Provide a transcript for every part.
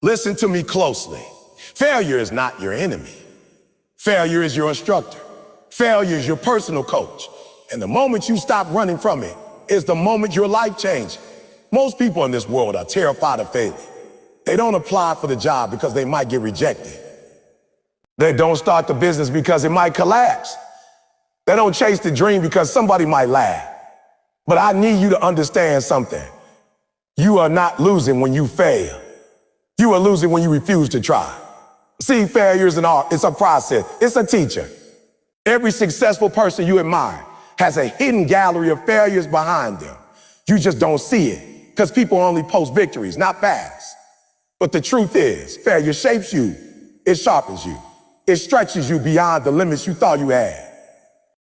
Listen to me closely. Failure is not your enemy. Failure is your instructor. Failure is your personal coach. And the moment you stop running from it is the moment your life changes. Most people in this world are terrified of failure. They don't apply for the job because they might get rejected. They don't start the business because it might collapse. They don't chase the dream because somebody might laugh. But I need you to understand something. You are not losing when you fail. You are losing when you refuse to try. See, failure is an art. It's a process. It's a teacher. Every successful person you admire has a hidden gallery of failures behind them. You just don't see it because people only post victories, not battles. But the truth is, failure shapes you. It sharpens you. It stretches you beyond the limits you thought you had.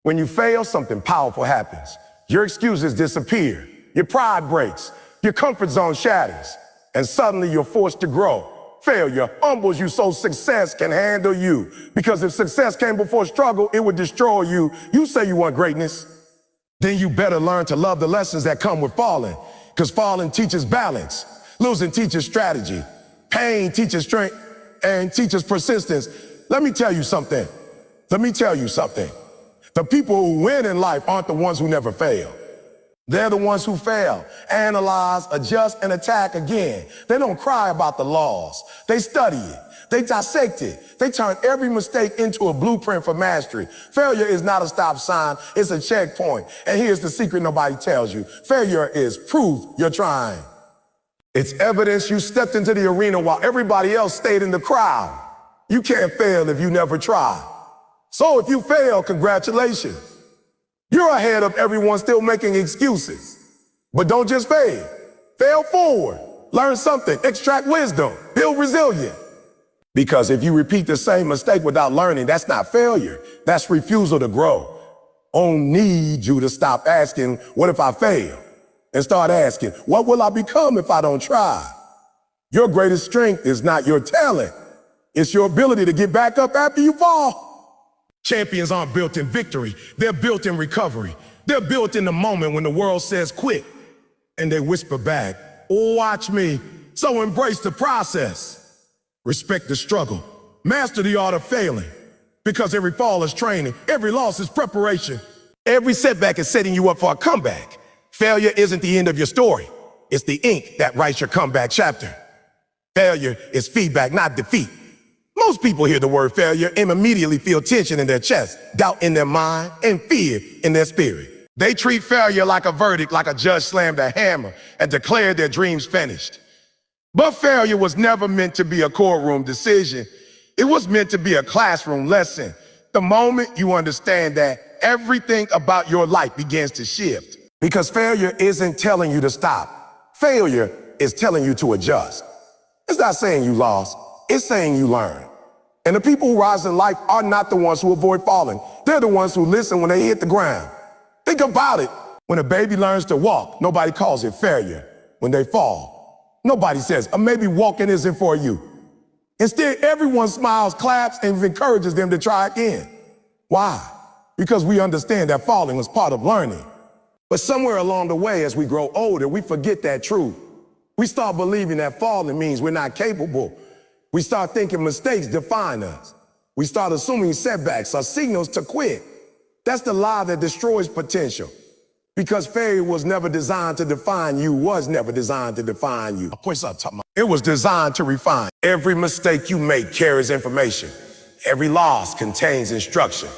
When you fail, something powerful happens. Your excuses disappear. Your pride breaks. Your comfort zone shatters. And suddenly you're forced to grow. Failure humbles you so success can handle you. Because if success came before struggle, it would destroy you. You say you want greatness. Then you better learn to love the lessons that come with falling. Because falling teaches balance. Losing teaches strategy. Pain teaches strength and teaches persistence. Let me tell you something. The people who win in life aren't the ones who never fail. They're the ones who fail, analyze, adjust, and attack again. They don't cry about the loss. They study it. They dissect it. They turn every mistake into a blueprint for mastery. Failure is not a stop sign. It's a checkpoint. And here's the secret nobody tells you. Failure is proof you're trying. It's evidence you stepped into the arena while everybody else stayed in the crowd. You can't fail if you never try. So if you fail, congratulations. You're ahead of everyone still making excuses. But don't just fail. Fail forward. Learn something. Extract wisdom. Build resilience. Because if you repeat the same mistake without learning, that's not failure. That's refusal to grow. I need you to stop asking, what if I fail? And start asking, what will I become if I don't try? Your greatest strength is not your talent. It's your ability to get back up after you fall. Champions aren't built in victory. They're built in recovery. They're built in the moment when the world says quit. And they whisper back, oh, watch me. So embrace the process. Respect the struggle. Master the art of failing. Because every fall is training. Every loss is preparation. Every setback is setting you up for a comeback. Failure isn't the end of your story. It's the ink that writes your comeback chapter. Failure is feedback, not defeat. Most people hear the word failure and immediately feel tension in their chest, doubt in their mind, and fear in their spirit. They treat failure like a verdict, like a judge slammed a hammer and declared their dreams finished. But failure was never meant to be a courtroom decision. It was meant to be a classroom lesson. The moment you understand that, everything about your life begins to shift. Because failure isn't telling you to stop. Failure is telling you to adjust. It's not saying you lost. It's saying you learn. And the people who rise in life are not the ones who avoid falling. They're the ones who listen when they hit the ground. Think about it. When a baby learns to walk, nobody calls it failure. When they fall, nobody says, maybe walking isn't for you. Instead, everyone smiles, claps, and encourages them to try again. Why? Because we understand that falling was part of learning. But somewhere along the way, as we grow older, we forget that truth. We start believing that falling means we're not capable. We start thinking mistakes define us. We start assuming setbacks are signals to quit. That's the lie that destroys potential. Because failure was never designed to define you, was never designed to define you. It was designed to refine. Every mistake you make carries information. Every loss contains instruction.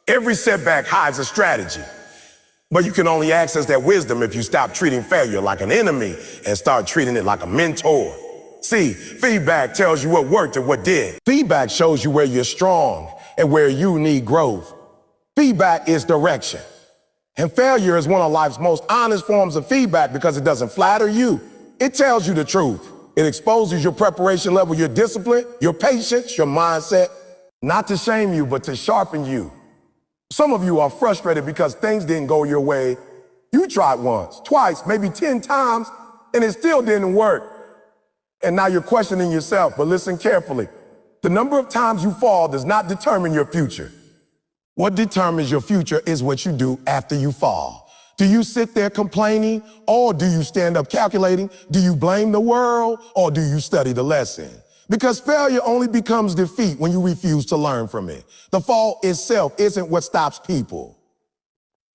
Every setback hides a strategy. But you can only access that wisdom if you stop treating failure like an enemy and start treating it like a mentor. See, feedback tells you what worked and what did. Feedback shows you where you're strong and where you need growth. Feedback is direction. And failure is one of life's most honest forms of feedback because it doesn't flatter you. It tells you the truth. It exposes your preparation level, your discipline, your patience, your mindset. Not to shame you, but to sharpen you. Some of you are frustrated because things didn't go your way. You tried once, twice, maybe 10 times, and it still didn't work. And now you're questioning yourself, but listen carefully. The number of times you fall does not determine your future. What determines your future is what you do after you fall. Do you sit there complaining, or do you stand up calculating? Do you blame the world, or do you study the lesson? Because failure only becomes defeat when you refuse to learn from it. The fall itself isn't what stops people.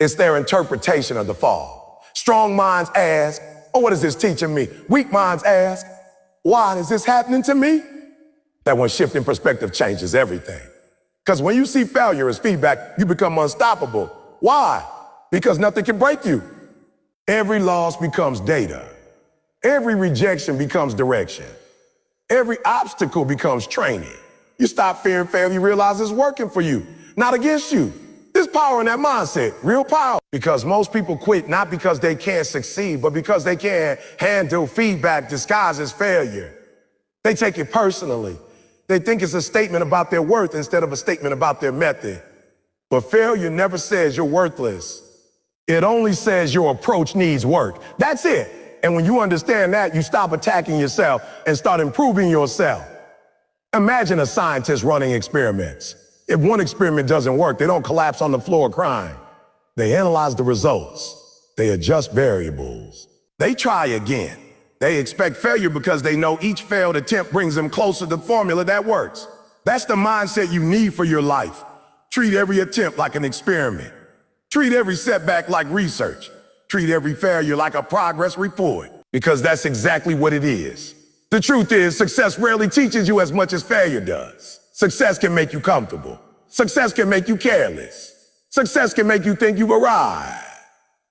It's their interpretation of the fall. Strong minds ask, oh, what is this teaching me? Weak minds ask, why is this happening to me? That one shift in perspective changes everything. Because when you see failure as feedback, you become unstoppable. Why? Because nothing can break you. Every loss becomes data. Every rejection becomes direction. Every obstacle becomes training. You stop fearing failure, you realize it's working for you, not against you. There's power in that mindset, real power. Because most people quit not because they can't succeed, but because they can't handle feedback disguised as failure. They take it personally. They think it's a statement about their worth instead of a statement about their method. But failure never says you're worthless. It only says your approach needs work. That's it. And when you understand that, you stop attacking yourself and start improving yourself. Imagine a scientist running experiments. If one experiment doesn't work, they don't collapse on the floor crying. They analyze the results. They adjust variables. They try again. They expect failure because they know each failed attempt brings them closer to the formula that works. That's the mindset you need for your life. Treat every attempt like an experiment. Treat every setback like research. Treat every failure like a progress report, because that's exactly what it is. The truth is, success rarely teaches you as much as failure does. Success can make you comfortable. Success can make you careless. Success can make you think you've arrived.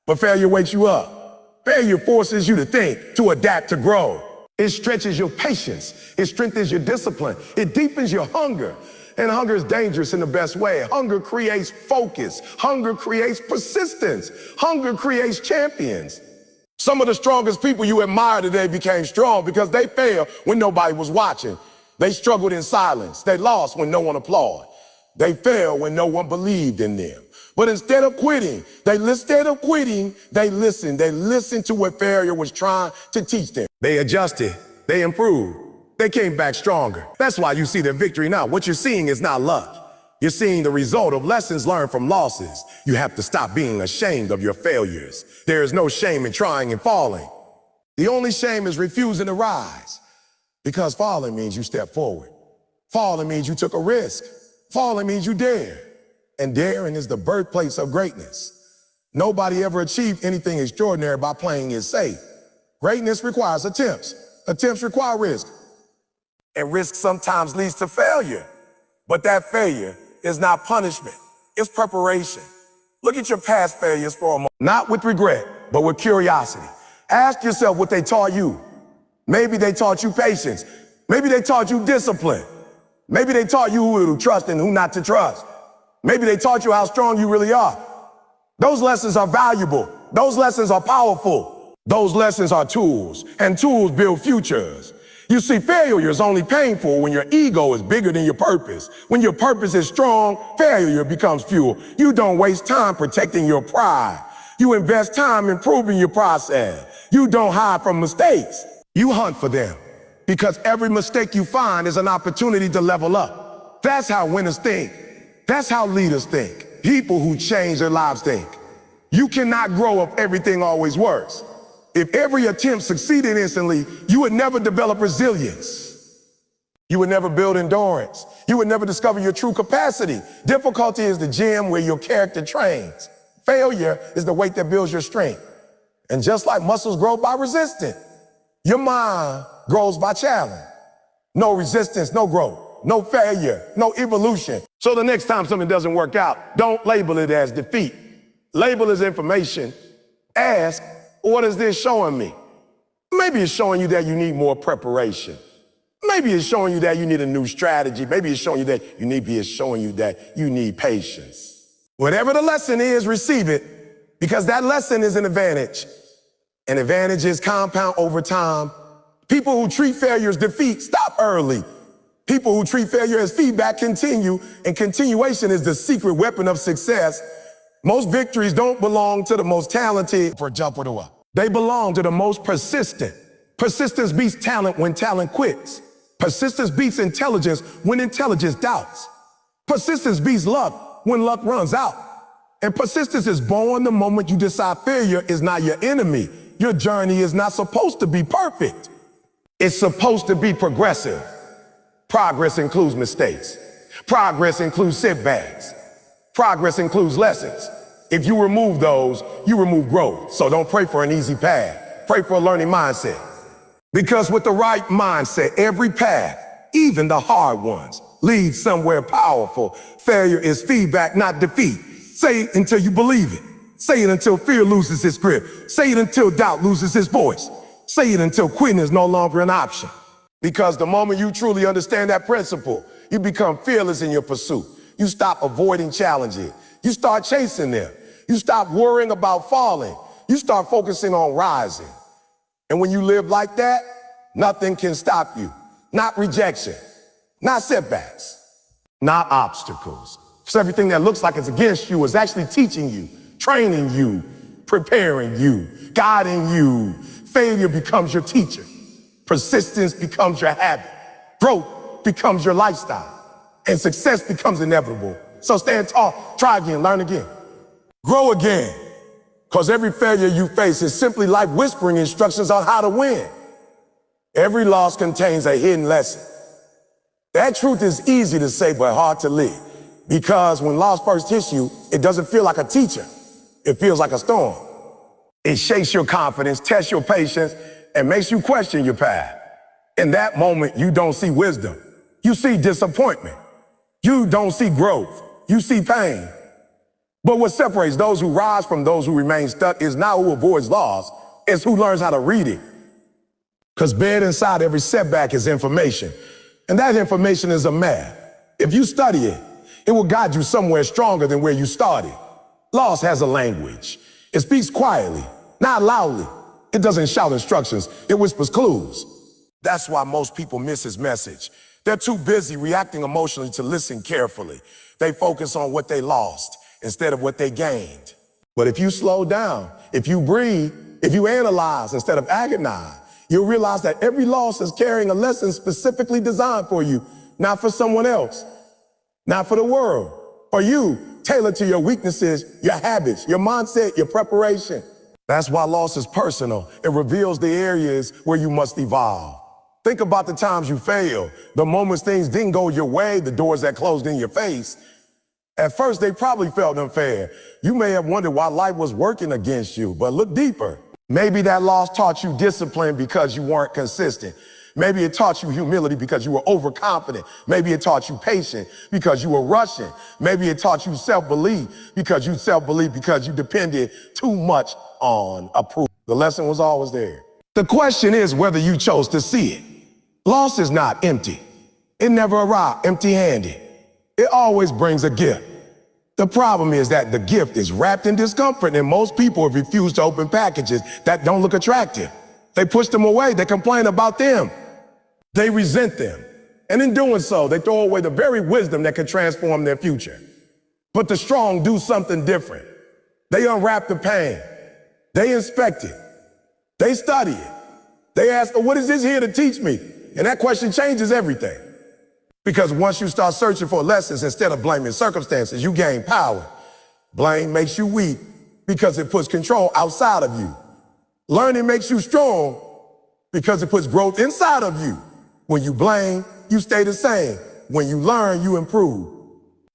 But failure wakes you up. Failure forces you to think, to adapt, to grow. It stretches your patience. It strengthens your discipline. It deepens your hunger. And hunger is dangerous in the best way. Hunger creates focus. Hunger creates persistence. Hunger creates champions. Some of the strongest people you admire today became strong because they failed when nobody was watching. They struggled in silence. They lost when no one applauded. They failed when no one believed in them. But instead of quitting, they listened. They listened to what failure was trying to teach them. They adjusted. They improved. They came back stronger. That's why you see their victory now. What you're seeing is not luck. You're seeing the result of lessons learned from losses. You have to stop being ashamed of your failures. There is no shame in trying and falling. The only shame is refusing to rise. Because falling means you step forward. Falling means you took a risk. Falling means you dared. And daring is the birthplace of greatness. Nobody ever achieved anything extraordinary by playing it safe. Greatness requires attempts. Attempts require risk. And risk sometimes leads to failure. But that failure is not punishment. It's preparation. Look at your past failures for a moment. Not with regret, but with curiosity. Ask yourself what they taught you. Maybe they taught you patience. Maybe they taught you discipline. Maybe they taught you who to trust and who not to trust. Maybe they taught you how strong you really are. Those lessons are valuable. Those lessons are powerful. Those lessons are tools, and tools build futures. You see, failure is only painful when your ego is bigger than your purpose. When your purpose is strong, failure becomes fuel. You don't waste time protecting your pride. You invest time improving your process. You don't hide from mistakes. You hunt for them, because every mistake you find is an opportunity to level up. That's how winners think. That's how leaders think. People who change their lives think. You cannot grow if everything always works. If every attempt succeeded instantly, you would never develop resilience. You would never build endurance. You would never discover your true capacity. Difficulty is the gym where your character trains. Failure is the weight that builds your strength. And just like muscles grow by resistance, your mind grows by challenge. No resistance, no growth. No failure, no evolution. So the next time something doesn't work out, don't label it as defeat. Label it as information. Ask, what is this showing me? Maybe it's showing you that you need more preparation. Maybe it's showing you that you need a new strategy. Maybe it's showing you that you need patience. Whatever the lesson is, receive it, because that lesson is an advantage. And advantages compound over time. People who treat failure as defeat stop early. People who treat failure as feedback continue, and continuation is the secret weapon of success. Most victories don't belong to the most talented for jumper to what? They belong to the most persistent. Persistence beats talent when talent quits. Persistence beats intelligence when intelligence doubts. Persistence beats luck when luck runs out. And persistence is born the moment you decide failure is not your enemy. Your journey is not supposed to be perfect. It's supposed to be progressive. Progress includes mistakes. Progress includes setbacks. Progress includes lessons. If you remove those, you remove growth. So don't pray for an easy path. Pray for a learning mindset. Because with the right mindset, every path, even the hard ones, leads somewhere powerful. Failure is feedback, not defeat. Say it until you believe it. Say it until fear loses its grip. Say it until doubt loses its voice. Say it until quitting is no longer an option. Because the moment you truly understand that principle, you become fearless in your pursuit. You stop avoiding challenges. You start chasing them. You stop worrying about falling. You start focusing on rising. And when you live like that, nothing can stop you. Not rejection, not setbacks, not obstacles. So everything that looks like it's against you is actually teaching you, training you, preparing you, guiding you. Failure becomes your teacher. Persistence becomes your habit. Growth becomes your lifestyle. And success becomes inevitable. So stand tall, try again, learn again. Grow again. Because every failure you face is simply life whispering instructions on how to win. Every loss contains a hidden lesson. That truth is easy to say, but hard to live. Because when loss first hits you, it doesn't feel like a teacher. It feels like a storm. It shakes your confidence, tests your patience, and makes you question your path. In that moment, you don't see wisdom. You see disappointment. You don't see growth. You see pain. But what separates those who rise from those who remain stuck is not who avoids loss, it's who learns how to read it. Because buried inside every setback is information. And that information is a map. If you study it, it will guide you somewhere stronger than where you started. Loss has a language. It speaks quietly, not loudly. It doesn't shout instructions. It whispers clues. That's why most people miss his message. They're too busy reacting emotionally to listen carefully. They focus on what they lost instead of what they gained. But if you slow down, if you breathe, if you analyze instead of agonize, you'll realize that every loss is carrying a lesson specifically designed for you, not for someone else, not for the world, for you, tailored to your weaknesses, your habits, your mindset, your preparation. That's why loss is personal. It reveals the areas where you must evolve. Think about the times you failed, the moments things didn't go your way, the doors that closed in your face. At first, they probably felt unfair. You may have wondered why life was working against you, but look deeper. Maybe that loss taught you discipline because you weren't consistent. Maybe it taught you humility because you were overconfident. Maybe it taught you patience because you were rushing. Maybe it taught you self-belief because you depended too much on approval. The lesson was always there. The question is whether you chose to see it. Loss is not empty. It never arrived empty-handed. It always brings a gift. The problem is that the gift is wrapped in discomfort, and most people refuse to open packages that don't look attractive. They push them away. They complain about them. They resent them. And in doing so, they throw away the very wisdom that can transform their future. But the strong do something different. They unwrap the pain. They inspect it. They study it. They ask, what is this here to teach me? And that question changes everything. Because once you start searching for lessons instead of blaming circumstances, you gain power. Blame makes you weak because it puts control outside of you. Learning makes you strong because it puts growth inside of you. When you blame, you stay the same. When you learn, you improve.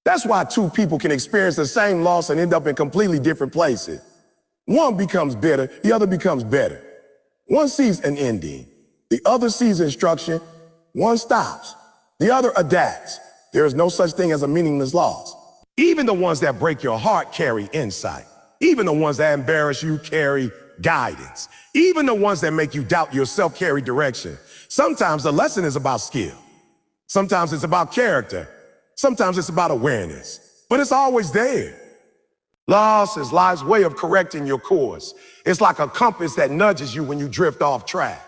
That's why two people can experience the same loss and end up in completely different places. One becomes bitter, the other becomes better. One sees an ending, the other sees instruction. One stops, the other adapts. There is no such thing as a meaningless loss. Even the ones that break your heart carry insight. Even the ones that embarrass you carry guidance. Even the ones that make you doubt yourself carry direction. Sometimes the lesson is about skill. Sometimes it's about character. Sometimes it's about awareness. But it's always there. Loss is life's way of correcting your course. It's like a compass that nudges you when you drift off track.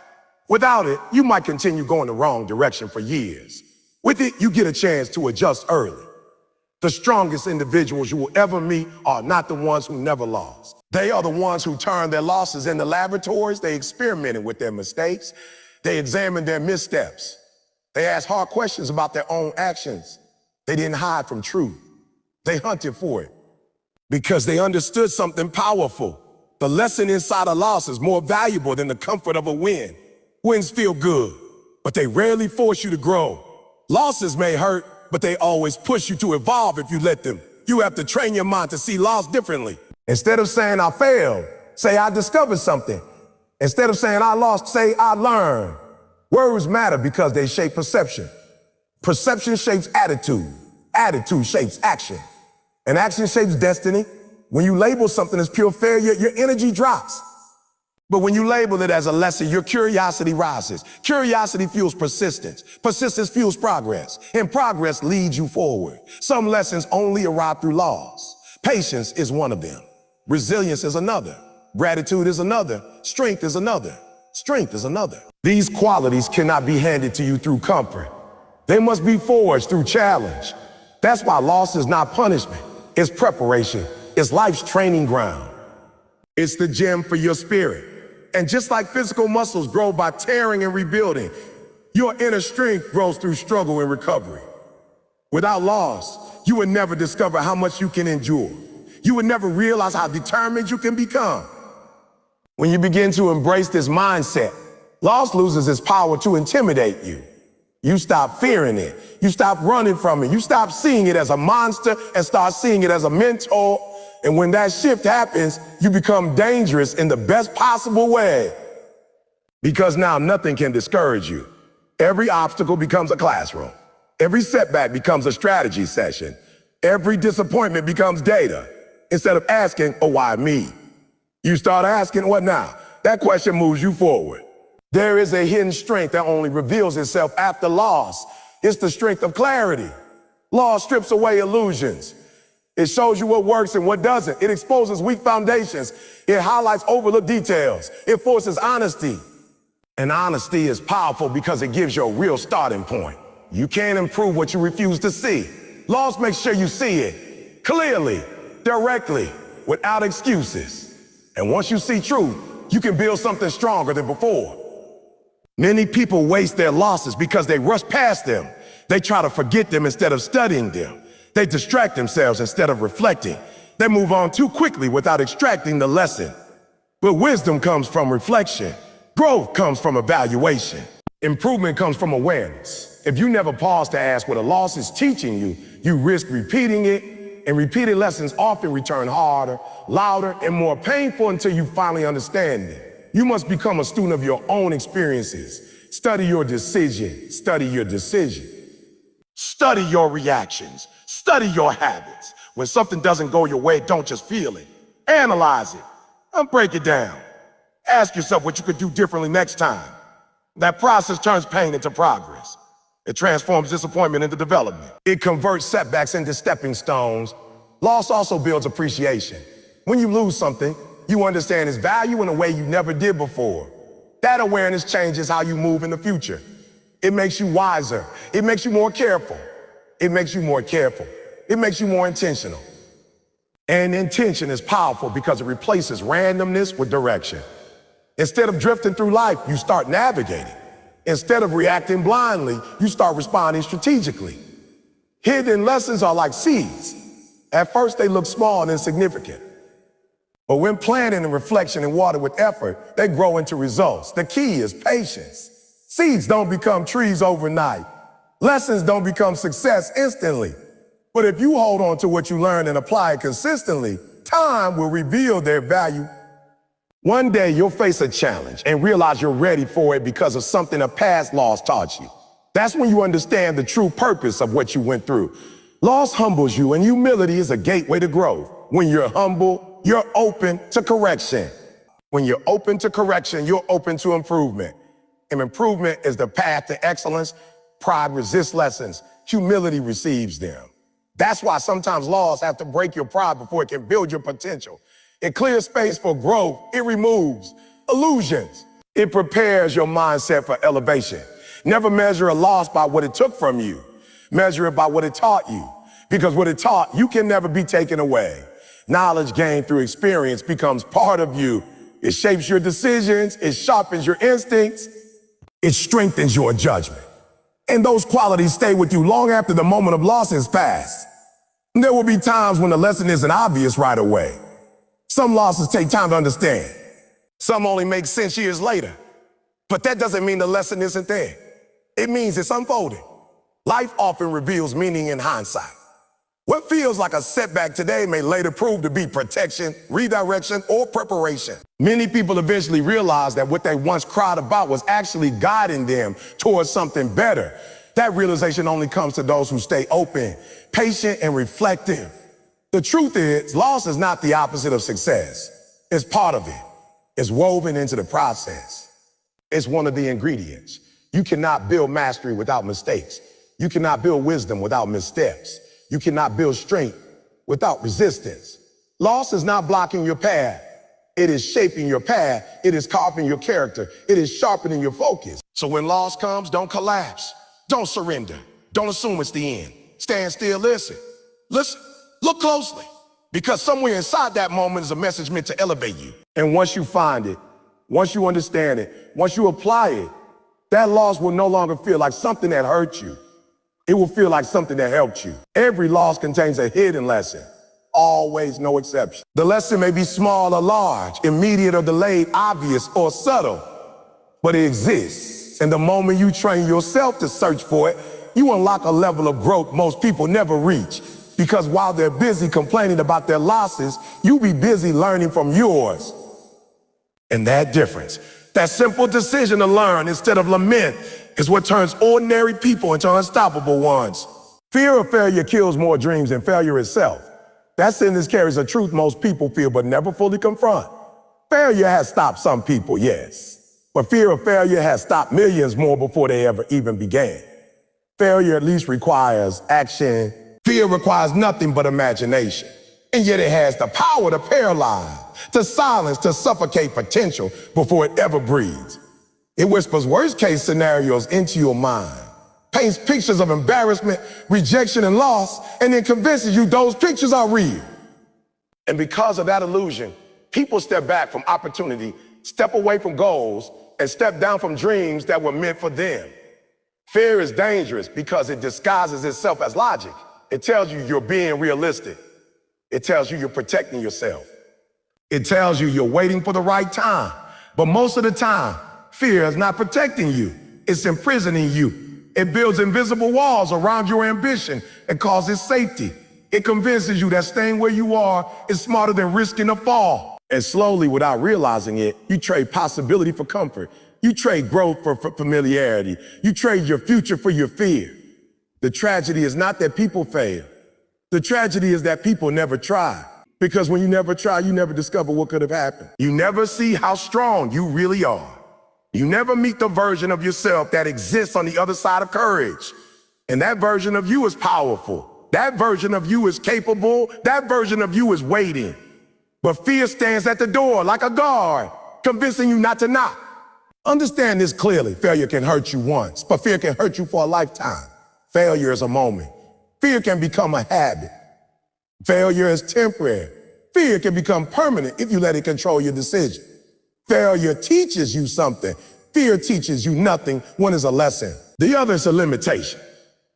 Without it, you might continue going the wrong direction for years. With it, you get a chance to adjust early. The strongest individuals you will ever meet are not the ones who never lost. They are the ones who turned their losses into laboratories. They experimented with their mistakes. They examined their missteps. They asked hard questions about their own actions. They didn't hide from truth. They hunted for it. because they understood something powerful. The lesson inside a loss is more valuable than the comfort of a win. Wins feel good, but they rarely force you to grow. Losses may hurt, but they always push you to evolve if you let them. You have to train your mind to see loss differently. Instead of saying I failed, say I discovered something. Instead of saying I lost, say I learned. Words matter because they shape perception. Perception shapes attitude. Attitude shapes action. And action shapes destiny. When you label something as pure failure, your energy drops. But when you label it as a lesson, your curiosity rises. Curiosity fuels persistence. Persistence fuels progress. And progress leads you forward. Some lessons only arrive through loss. Patience is one of them. Resilience is another. Gratitude is another. Strength is another. Strength is another. These qualities cannot be handed to you through comfort. They must be forged through challenge. That's why loss is not punishment. It's preparation. It's life's training ground. It's the gym for your spirit. And just like physical muscles grow by tearing and rebuilding, your inner strength grows through struggle and recovery. Without loss, you would never discover how much you can endure. You would never realize how determined you can become. When you begin to embrace this mindset, loss loses its power to intimidate you. You stop fearing it. You stop running from it. You stop seeing it as a monster and start seeing it as a mentor. And when that shift happens, you become dangerous in the best possible way. Because now nothing can discourage you. Every obstacle becomes a classroom. Every setback becomes a strategy session. Every disappointment becomes data. Instead of asking, oh, why me? You start asking, what now? That question moves you forward. There is a hidden strength that only reveals itself after loss. It's the strength of clarity. Loss strips away illusions. It shows you what works and what doesn't. It exposes weak foundations. It highlights overlooked details. It forces honesty. And honesty is powerful because it gives you a real starting point. You can't improve what you refuse to see. Loss makes sure you see it clearly, directly, without excuses. And once you see truth, you can build something stronger than before. Many people waste their losses because they rush past them. They try to forget them instead of studying them. They distract themselves instead of reflecting. They move on too quickly without extracting the lesson. But wisdom comes from reflection. Growth comes from evaluation. Improvement comes from awareness. If you never pause to ask what a loss is teaching you, you risk repeating it, and repeated lessons often return harder, louder, and more painful until you finally understand it. You must become a student of your own experiences. Study your decision. Study your decision. Study your reactions. Study your habits. When something doesn't go your way, don't just feel it. Analyze it and break it down. Ask yourself what you could do differently next time. That process turns pain into progress. It transforms disappointment into development. It converts setbacks into stepping stones. Loss also builds appreciation. When you lose something, you understand its value in a way you never did before. That awareness changes how you move in the future. It makes you wiser. It makes you more careful. It makes you more careful. It makes you more intentional. And intention is powerful because it replaces randomness with direction. Instead of drifting through life, you start navigating. Instead of reacting blindly, you start responding strategically. Hidden lessons are like seeds. At first, they look small and insignificant. But when planted in reflection and watered with effort, they grow into results. The key is patience. Seeds don't become trees overnight. Lessons don't become success instantly. But if you hold on to what you learn and apply it consistently, time will reveal their value. One day you'll face a challenge and realize you're ready for it because of something a past loss taught you. That's when you understand the true purpose of what you went through. Loss humbles you, and humility is a gateway to growth. When you're humble, you're open to correction. When you're open to correction, you're open to improvement. And improvement is the path to excellence. Pride resists lessons. Humility receives them. That's why sometimes laws have to break your pride before it can build your potential. It clears space for growth. It removes illusions. It prepares your mindset for elevation. Never measure a loss by what it took from you. Measure it by what it taught you. Because what it taught, you can never be taken away. Knowledge gained through experience becomes part of you. It shapes your decisions. It sharpens your instincts. It strengthens your judgment. And those qualities stay with you long after the moment of loss is past. There will be times when the lesson isn't obvious right away. Some losses take time to understand. Some only make sense years later. But that doesn't mean the lesson isn't there. It means it's unfolding. Life often reveals meaning in hindsight. What feels like a setback today may later prove to be protection, redirection, or preparation. Many people eventually realize that what they once cried about was actually guiding them towards something better. That realization only comes to those who stay open, patient, and reflective. The truth is, loss is not the opposite of success. It's part of it. It's woven into the process. It's one of the ingredients. You cannot build mastery without mistakes. You cannot build wisdom without missteps. You cannot build strength without resistance. Loss is not blocking your path. It is shaping your path. It is carving your character. It is sharpening your focus. So when loss comes, don't collapse. Don't surrender. Don't assume it's the end. Stand still, listen. Listen, look closely. Because somewhere inside that moment is a message meant to elevate you. And once you find it, once you understand it, once you apply it, that loss will no longer feel like something that hurt you. It will feel like something that helped you. Every loss contains a hidden lesson. Always, no exception. The lesson may be small or large, immediate or delayed, obvious or subtle, but it exists. And the moment you train yourself to search for it, you unlock a level of growth most people never reach. Because while they're busy complaining about their losses, you be busy learning from yours. And that difference, that simple decision to learn instead of lament, is what turns ordinary people into unstoppable ones. Fear of failure kills more dreams than failure itself. That sentence carries a truth most people feel but never fully confront. Failure has stopped some people, yes, but fear of failure has stopped millions more before they ever even began. Failure at least requires action. Fear requires nothing but imagination. And yet it has the power to paralyze, to silence, to suffocate potential before it ever breathes. It whispers worst-case scenarios into your mind, paints pictures of embarrassment, rejection, and loss, and then convinces you those pictures are real. And because of that illusion, people step back from opportunity, step away from goals, and step down from dreams that were meant for them. Fear is dangerous because it disguises itself as logic. It tells you you're being realistic. It tells you you're protecting yourself. It tells you you're waiting for the right time. But most of the time, fear is not protecting you. It's imprisoning you. It builds invisible walls around your ambition and causes safety. It convinces you that staying where you are is smarter than risking a fall. And slowly, without realizing it, you trade possibility for comfort. You trade growth for familiarity. You trade your future for your fear. The tragedy is not that people fail. The tragedy is that people never try. Because when you never try, you never discover what could have happened. You never see how strong you really are. You never meet the version of yourself that exists on the other side of courage. And that version of you is powerful. That version of you is capable. That version of you is waiting. But fear stands at the door like a guard, convincing you not to knock. Understand this clearly. Failure can hurt you once, but fear can hurt you for a lifetime. Failure is a moment. Fear can become a habit. Failure is temporary. Fear can become permanent if you let it control your decision. Failure teaches you something. Fear teaches you nothing. One is a lesson. The other is a limitation.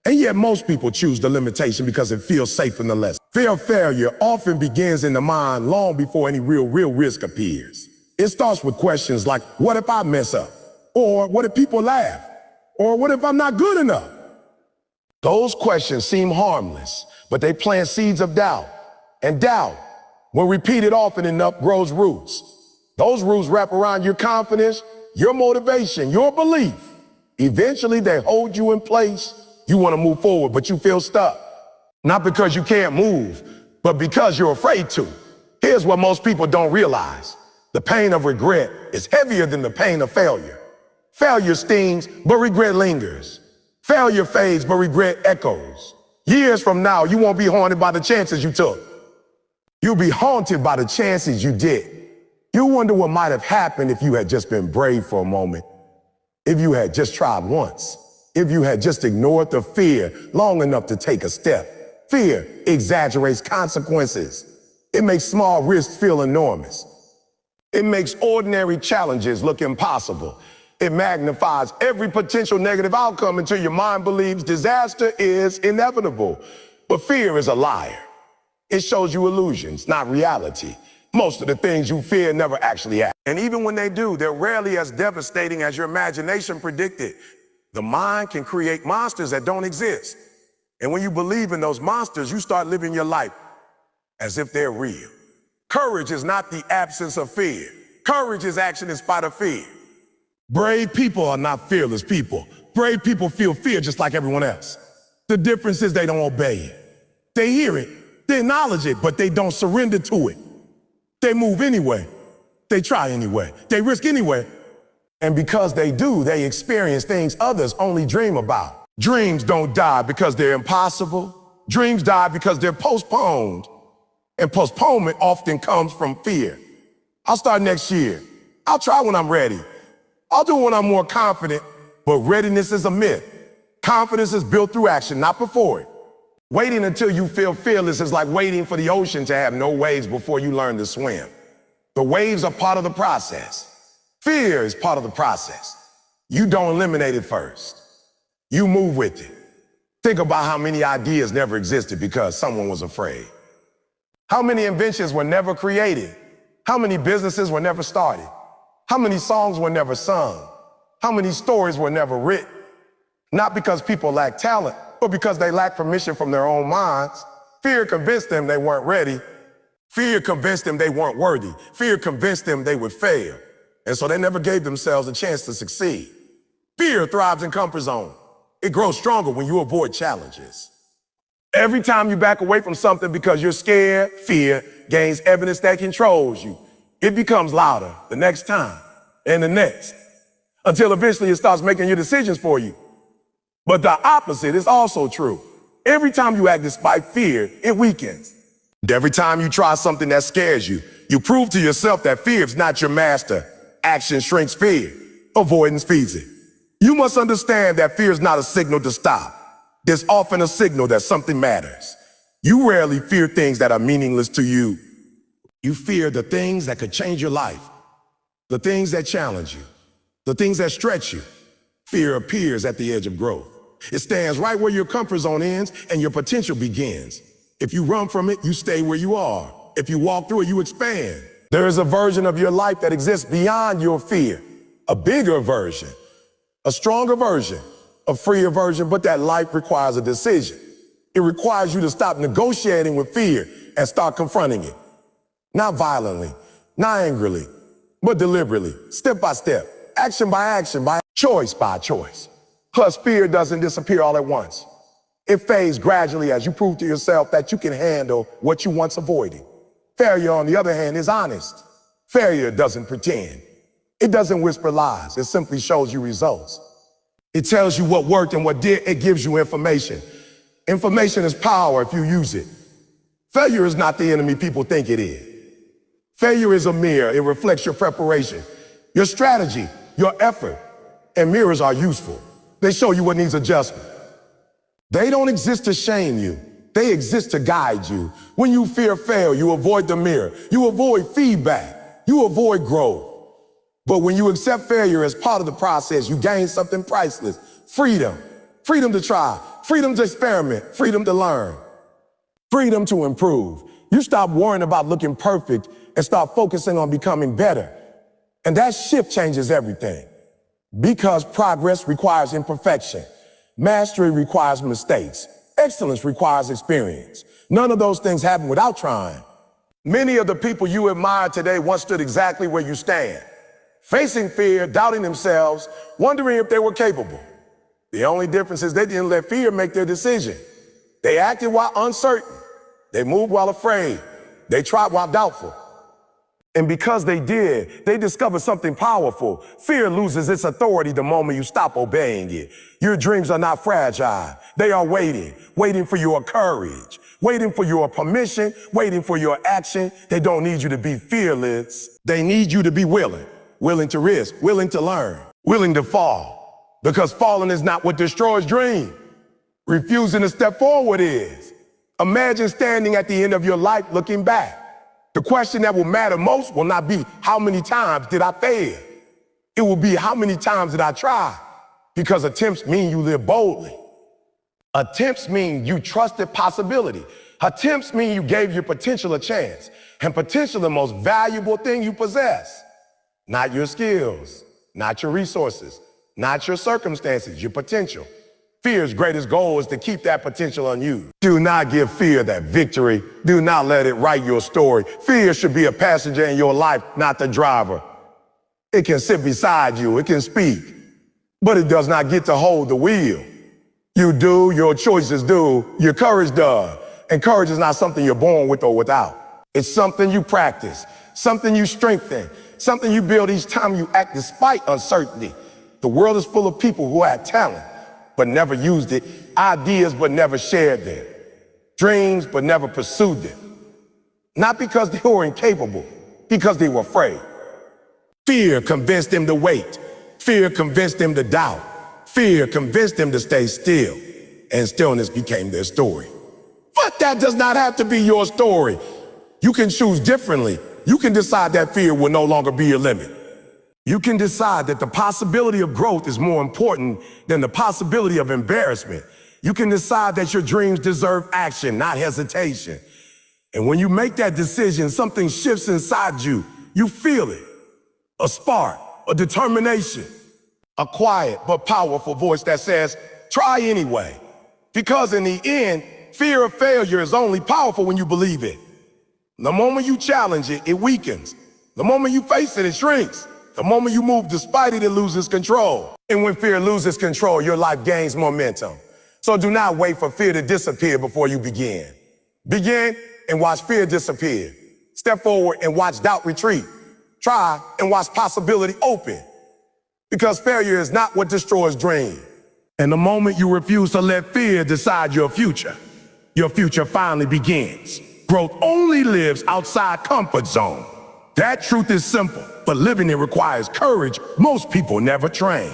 And yet most people choose the limitation because it feels safe in the lesson. Fear of failure often begins in the mind long before any real risk appears. It starts with questions like, what if I mess up? Or what if people laugh? Or what if I'm not good enough? Those questions seem harmless, but they plant seeds of doubt. And doubt, when repeated often enough, grows roots. Those roots wrap around your confidence, your motivation, your belief. Eventually, they hold you in place. You want to move forward, but you feel stuck. Not because you can't move, but because you're afraid to. Here's what most people don't realize. The pain of regret is heavier than the pain of failure. Failure stings, but regret lingers. Failure fades, but regret echoes. Years from now, you won't be haunted by the chances you took. You'll be haunted by the chances you did. You wonder what might have happened if you had just been brave for a moment, if you had just tried once, if you had just ignored the fear long enough to take a step. Fear exaggerates consequences. It makes small risks feel enormous. It makes ordinary challenges look impossible. It magnifies every potential negative outcome until your mind believes disaster is inevitable. But fear is a liar. It shows you illusions, not reality. Most of the things you fear never actually happen. And even when they do, they're rarely as devastating as your imagination predicted. The mind can create monsters that don't exist. And when you believe in those monsters, you start living your life as if they're real. Courage is not the absence of fear. Courage is action in spite of fear. Brave people are not fearless people. Brave people feel fear just like everyone else. The difference is they don't obey it. They hear it, they acknowledge it, but they don't surrender to it. They move anyway. They try anyway. They risk anyway. And because they do, they experience things others only dream about. Dreams don't die because they're impossible. Dreams die because they're postponed. And postponement often comes from fear. I'll start next year. I'll try when I'm ready. I'll do it when I'm more confident. But readiness is a myth. Confidence is built through action, not before it. Waiting until you feel fearless is like waiting for the ocean to have no waves before you learn to swim. The waves are part of the process. Fear is part of the process. You don't eliminate it first. You move with it. Think about how many ideas never existed because someone was afraid. How many inventions were never created? How many businesses were never started? How many songs were never sung? How many stories were never written? Not because people lack talent, but because they lack permission from their own minds. Fear convinced them they weren't ready. Fear convinced them they weren't worthy. Fear convinced them they would fail. And so they never gave themselves a chance to succeed. Fear thrives in comfort zone. It grows stronger when you avoid challenges. Every time you back away from something because you're scared, fear gains evidence that controls you. It becomes louder the next time and the next, until eventually it starts making your decisions for you. But the opposite is also true. Every time you act despite fear, it weakens. Every time you try something that scares you, you prove to yourself that fear is not your master. Action shrinks fear. Avoidance feeds it. You must understand that fear is not a signal to stop. It's often a signal that something matters. You rarely fear things that are meaningless to you. You fear the things that could change your life, the things that challenge you, the things that stretch you. Fear appears at the edge of growth. It stands right where your comfort zone ends and your potential begins. If you run from it, you stay where you are. If you walk through it, you expand. There is a version of your life that exists beyond your fear, a bigger version, a stronger version, a freer version, but that life requires a decision. It requires you to stop negotiating with fear and start confronting it. Not violently, not angrily, but deliberately, step by step, action by choice by choice. Plus, fear doesn't disappear all at once. It fades gradually as you prove to yourself that you can handle what you once avoided. Failure, on the other hand, is honest. Failure doesn't pretend. It doesn't whisper lies. It simply shows you results. It tells you what worked and what didn't. It gives you information. Information is power if you use it. Failure is not the enemy people think it is. Failure is a mirror. It reflects your preparation, your strategy, your effort. And mirrors are useful. They show you what needs adjustment. They don't exist to shame you. They exist to guide you. When you fear fail, you avoid the mirror. You avoid feedback. You avoid growth. But when you accept failure as part of the process, you gain something priceless. Freedom. Freedom to try. Freedom to experiment. Freedom to learn. Freedom to improve. You stop worrying about looking perfect and start focusing on becoming better. And that shift changes everything. Because progress requires imperfection. Mastery requires mistakes. Excellence requires experience. None of those things happen without trying. Many of the people you admire today once stood exactly where you stand. Facing fear, doubting themselves, wondering if they were capable. The only difference is they didn't let fear make their decision. They acted while uncertain. They moved while afraid. They tried while doubtful. And because they did, they discovered something powerful. Fear loses its authority the moment you stop obeying it. Your dreams are not fragile. They are waiting for your courage, waiting for your permission, waiting for your action. They don't need you to be fearless. They need you to be willing to risk, willing to learn, willing to fall. Because falling is not what destroys dreams. Refusing to step forward is. Imagine standing at the end of your life looking back. The question that will matter most will not be how many times did I fail? It will be how many times did I try? Because attempts mean you live boldly. Attempts mean you trusted possibility. Attempts mean you gave your potential a chance. And potential the most valuable thing you possess. Not your skills, not your resources, not your circumstances, your potential. Fear's greatest goal is to keep that potential unused. Do not give fear that victory. Do not let it write your story. Fear should be a passenger in your life, not the driver. It can sit beside you, it can speak, but it does not get to hold the wheel. You do, your choices do, your courage does. And courage is not something you're born with or without. It's something you practice, something you strengthen, something you build each time you act despite uncertainty. The world is full of people who had talent, but never used it, ideas but never shared them, dreams but never pursued them. Not because they were incapable, because they were afraid. Fear convinced them to wait. Fear convinced them to doubt. Fear convinced them to stay still, and stillness became their story. But that does not have to be your story. You can choose differently. You can decide that fear will no longer be your limit. You can decide that the possibility of growth is more important than the possibility of embarrassment. You can decide that your dreams deserve action, not hesitation. And when you make that decision, something shifts inside you. You feel it. A spark, a determination, a quiet but powerful voice that says, try anyway. Because in the end, fear of failure is only powerful when you believe it. The moment you challenge it, it weakens. The moment you face it, it shrinks. The moment you move despite it, it loses control. And when fear loses control, your life gains momentum. So do not wait for fear to disappear before you begin. Begin and watch fear disappear. Step forward and watch doubt retreat. Try and watch possibility open. Because failure is not what destroys dreams. And the moment you refuse to let fear decide your future finally begins. Growth only lives outside comfort zone. That truth is simple, but living it requires courage most people never train.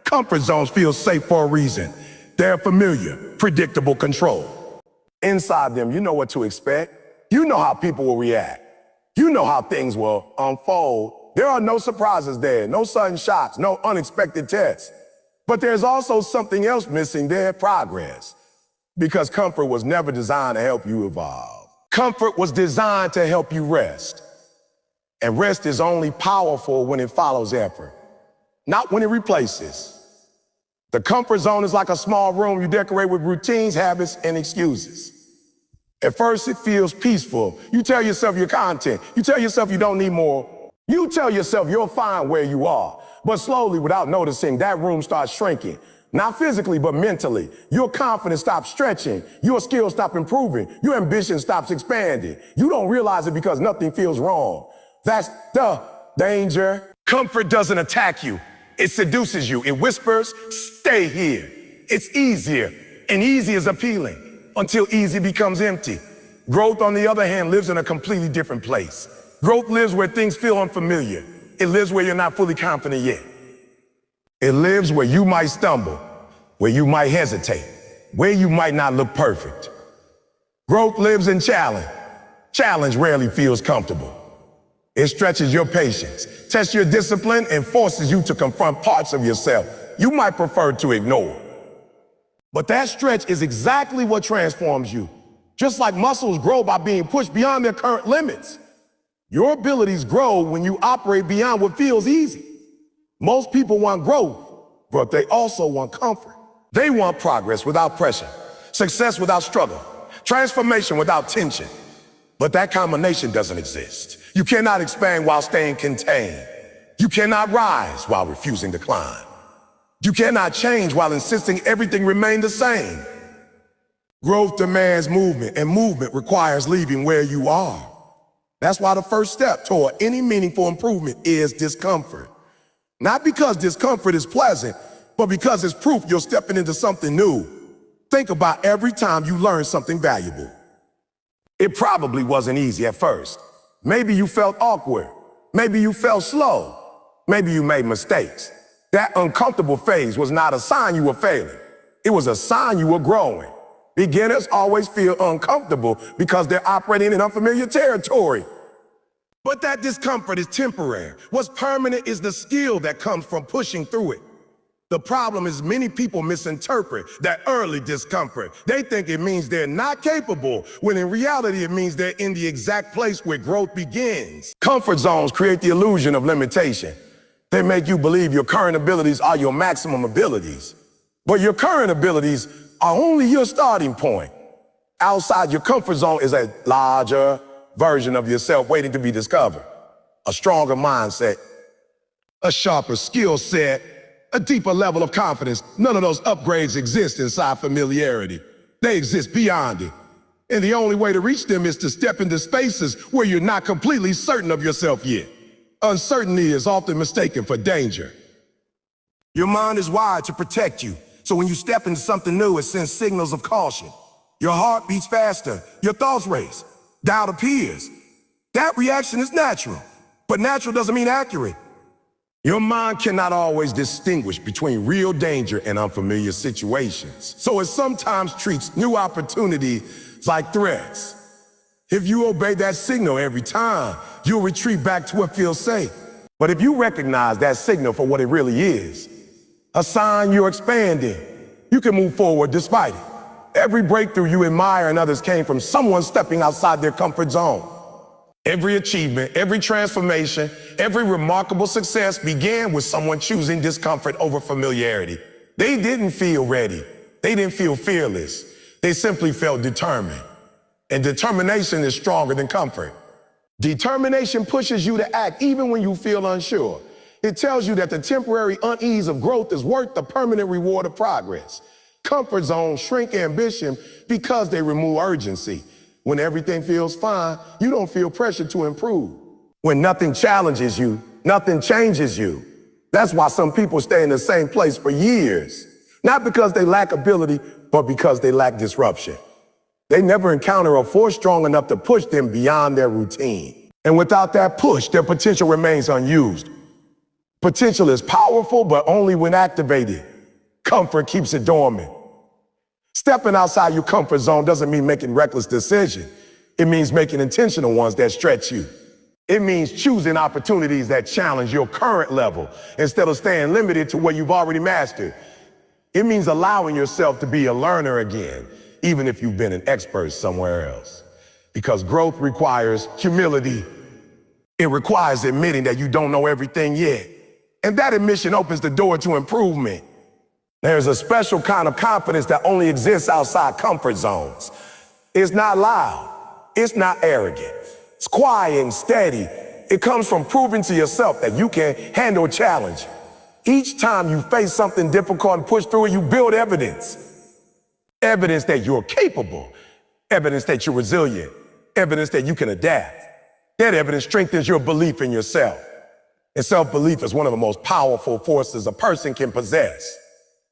Comfort zones feel safe for a reason. They're familiar, predictable control. Inside them, you know what to expect. You know how people will react. You know how things will unfold. There are no surprises there, no sudden shocks, no unexpected tests. But there's also something else missing there, progress. Because comfort was never designed to help you evolve. Comfort was designed to help you rest. And rest is only powerful when it follows effort, not when it replaces. The comfort zone is like a small room you decorate with routines, habits, and excuses. At first, it feels peaceful. You tell yourself you're content. You tell yourself you don't need more. You tell yourself you're fine where you are. But slowly, without noticing, that room starts shrinking. Not physically, but mentally. Your confidence stops stretching. Your skills stop improving. Your ambition stops expanding. You don't realize it because nothing feels wrong. That's the danger. Comfort doesn't attack you. It seduces you. It whispers, stay here. It's easier, and easy is appealing until easy becomes empty. Growth, on the other hand, lives in a completely different place. Growth lives where things feel unfamiliar. It lives where you're not fully confident yet. It lives where you might stumble, where you might hesitate, where you might not look perfect. Growth lives in challenge. Challenge rarely feels comfortable. It stretches your patience, tests your discipline, and forces you to confront parts of yourself you might prefer to ignore. But that stretch is exactly what transforms you. Just like muscles grow by being pushed beyond their current limits, your abilities grow when you operate beyond what feels easy. Most people want growth, but they also want comfort. They want progress without pressure, success without struggle, transformation without tension. But that combination doesn't exist. You cannot expand while staying contained. You cannot rise while refusing to climb. You cannot change while insisting everything remain the same. Growth demands movement, and movement requires leaving where you are. That's why the first step toward any meaningful improvement is discomfort. Not because discomfort is pleasant, but because it's proof you're stepping into something new. Think about every time you learn something valuable. It probably wasn't easy at first. Maybe you felt awkward. Maybe you felt slow. Maybe you made mistakes. That uncomfortable phase was not a sign you were failing. It was a sign you were growing. Beginners always feel uncomfortable because they're operating in unfamiliar territory. But that discomfort is temporary. What's permanent is the skill that comes from pushing through it. The problem is many people misinterpret that early discomfort. They think it means they're not capable, when in reality it means they're in the exact place where growth begins. Comfort zones create the illusion of limitation. They make you believe your current abilities are your maximum abilities. But your current abilities are only your starting point. Outside your comfort zone is a larger version of yourself waiting to be discovered. A stronger mindset, a sharper skill set, a deeper level of confidence. None of those upgrades exist inside familiarity. They exist beyond it. And the only way to reach them is to step into spaces where you're not completely certain of yourself yet. Uncertainty is often mistaken for danger. Your mind is wired to protect you. So when you step into something new, it sends signals of caution. Your heart beats faster, your thoughts race, doubt appears. That reaction is natural, but natural doesn't mean accurate. Your mind cannot always distinguish between real danger and unfamiliar situations. So it sometimes treats new opportunities like threats. If you obey that signal every time, you'll retreat back to what feels safe. But if you recognize that signal for what it really is, a sign you're expanding, you can move forward despite it. Every breakthrough you admire in others came from someone stepping outside their comfort zone. Every achievement, every transformation, every remarkable success began with someone choosing discomfort over familiarity. They didn't feel ready. They didn't feel fearless. They simply felt determined. And determination is stronger than comfort. Determination pushes you to act even when you feel unsure. It tells you that the temporary unease of growth is worth the permanent reward of progress. Comfort zones shrink ambition because they remove urgency. When everything feels fine, you don't feel pressure to improve. When nothing challenges you, nothing changes you. That's why some people stay in the same place for years. Not because they lack ability, but because they lack disruption. They never encounter a force strong enough to push them beyond their routine. And without that push, their potential remains unused. Potential is powerful, but only when activated. Comfort keeps it dormant. Stepping outside your comfort zone doesn't mean making reckless decisions. It means making intentional ones that stretch you. It means choosing opportunities that challenge your current level instead of staying limited to what you've already mastered. It means allowing yourself to be a learner again, even if you've been an expert somewhere else. Because growth requires humility. It requires admitting that you don't know everything yet. And that admission opens the door to improvement. There's a special kind of confidence that only exists outside comfort zones. It's not loud. It's not arrogant. It's quiet and steady. It comes from proving to yourself that you can handle a challenge. Each time you face something difficult and push through it, you build evidence. Evidence that you're capable. Evidence that you're resilient. Evidence that you can adapt. That evidence strengthens your belief in yourself. And self-belief is one of the most powerful forces a person can possess.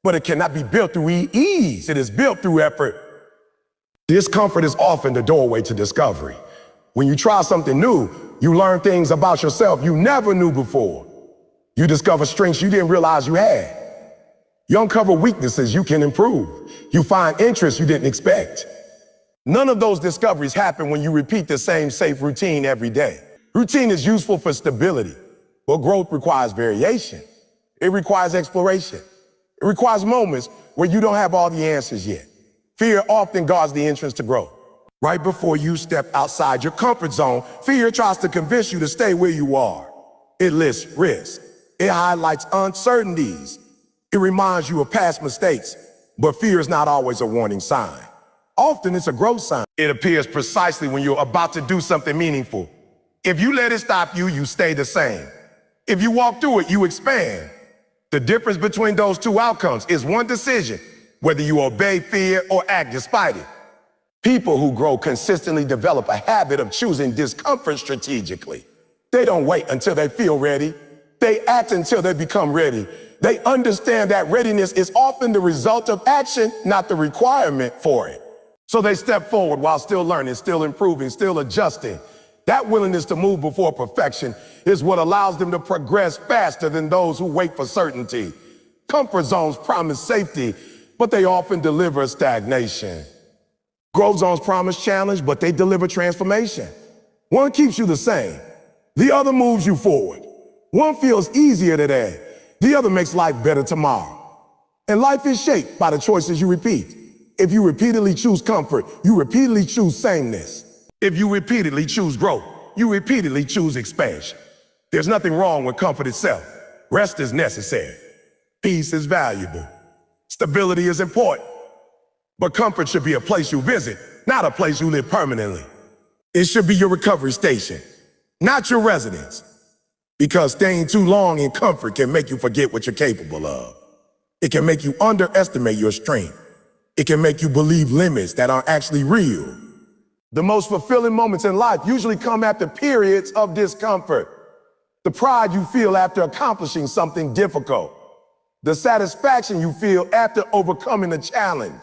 But it cannot be built through ease. It is built through effort. Discomfort is often the doorway to discovery. When you try something new, you learn things about yourself you never knew before. You discover strengths you didn't realize you had. You uncover weaknesses you can improve. You find interests you didn't expect. None of those discoveries happen when you repeat the same safe routine every day. Routine is useful for stability, but growth requires variation. It requires exploration. It requires moments where you don't have all the answers yet. Fear often guards the entrance to growth. Right before you step outside your comfort zone, fear tries to convince you to stay where you are. It lists risks. It highlights uncertainties. It reminds you of past mistakes, but fear is not always a warning sign. Often it's a growth sign. It appears precisely when you're about to do something meaningful. If you let it stop you, you stay the same. If you walk through it, you expand. The difference between those two outcomes is one decision, whether you obey fear or act despite it. People who grow consistently develop a habit of choosing discomfort strategically. They don't wait until they feel ready. They act until they become ready. They understand that readiness is often the result of action, not the requirement for it. So they step forward while still learning, still improving, still adjusting. That willingness to move before perfection is what allows them to progress faster than those who wait for certainty. Comfort zones promise safety, but they often deliver stagnation. Growth zones promise challenge, but they deliver transformation. One keeps you the same. The other moves you forward. One feels easier today. The other makes life better tomorrow. And life is shaped by the choices you repeat. If you repeatedly choose comfort, you repeatedly choose sameness. If you repeatedly choose growth, you repeatedly choose expansion. There's nothing wrong with comfort itself. Rest is necessary. Peace is valuable. Stability is important. But comfort should be a place you visit, not a place you live permanently. It should be your recovery station, not your residence. Because staying too long in comfort can make you forget what you're capable of. It can make you underestimate your strength. It can make you believe limits that aren't actually real. The most fulfilling moments in life usually come after periods of discomfort. The pride you feel after accomplishing something difficult. The satisfaction you feel after overcoming a challenge.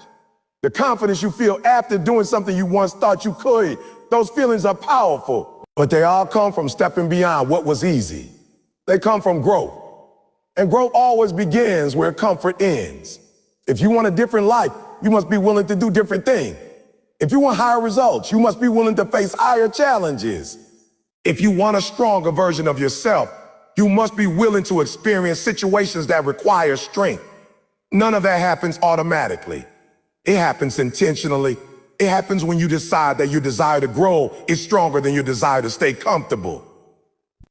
The confidence you feel after doing something you once thought you could. Those feelings are powerful, but they all come from stepping beyond what was easy. They come from growth. And growth always begins where comfort ends. If you want a different life, you must be willing to do different things. If you want higher results, you must be willing to face higher challenges. If you want a stronger version of yourself, you must be willing to experience situations that require strength. None of that happens automatically. It happens intentionally. It happens when you decide that your desire to grow is stronger than your desire to stay comfortable.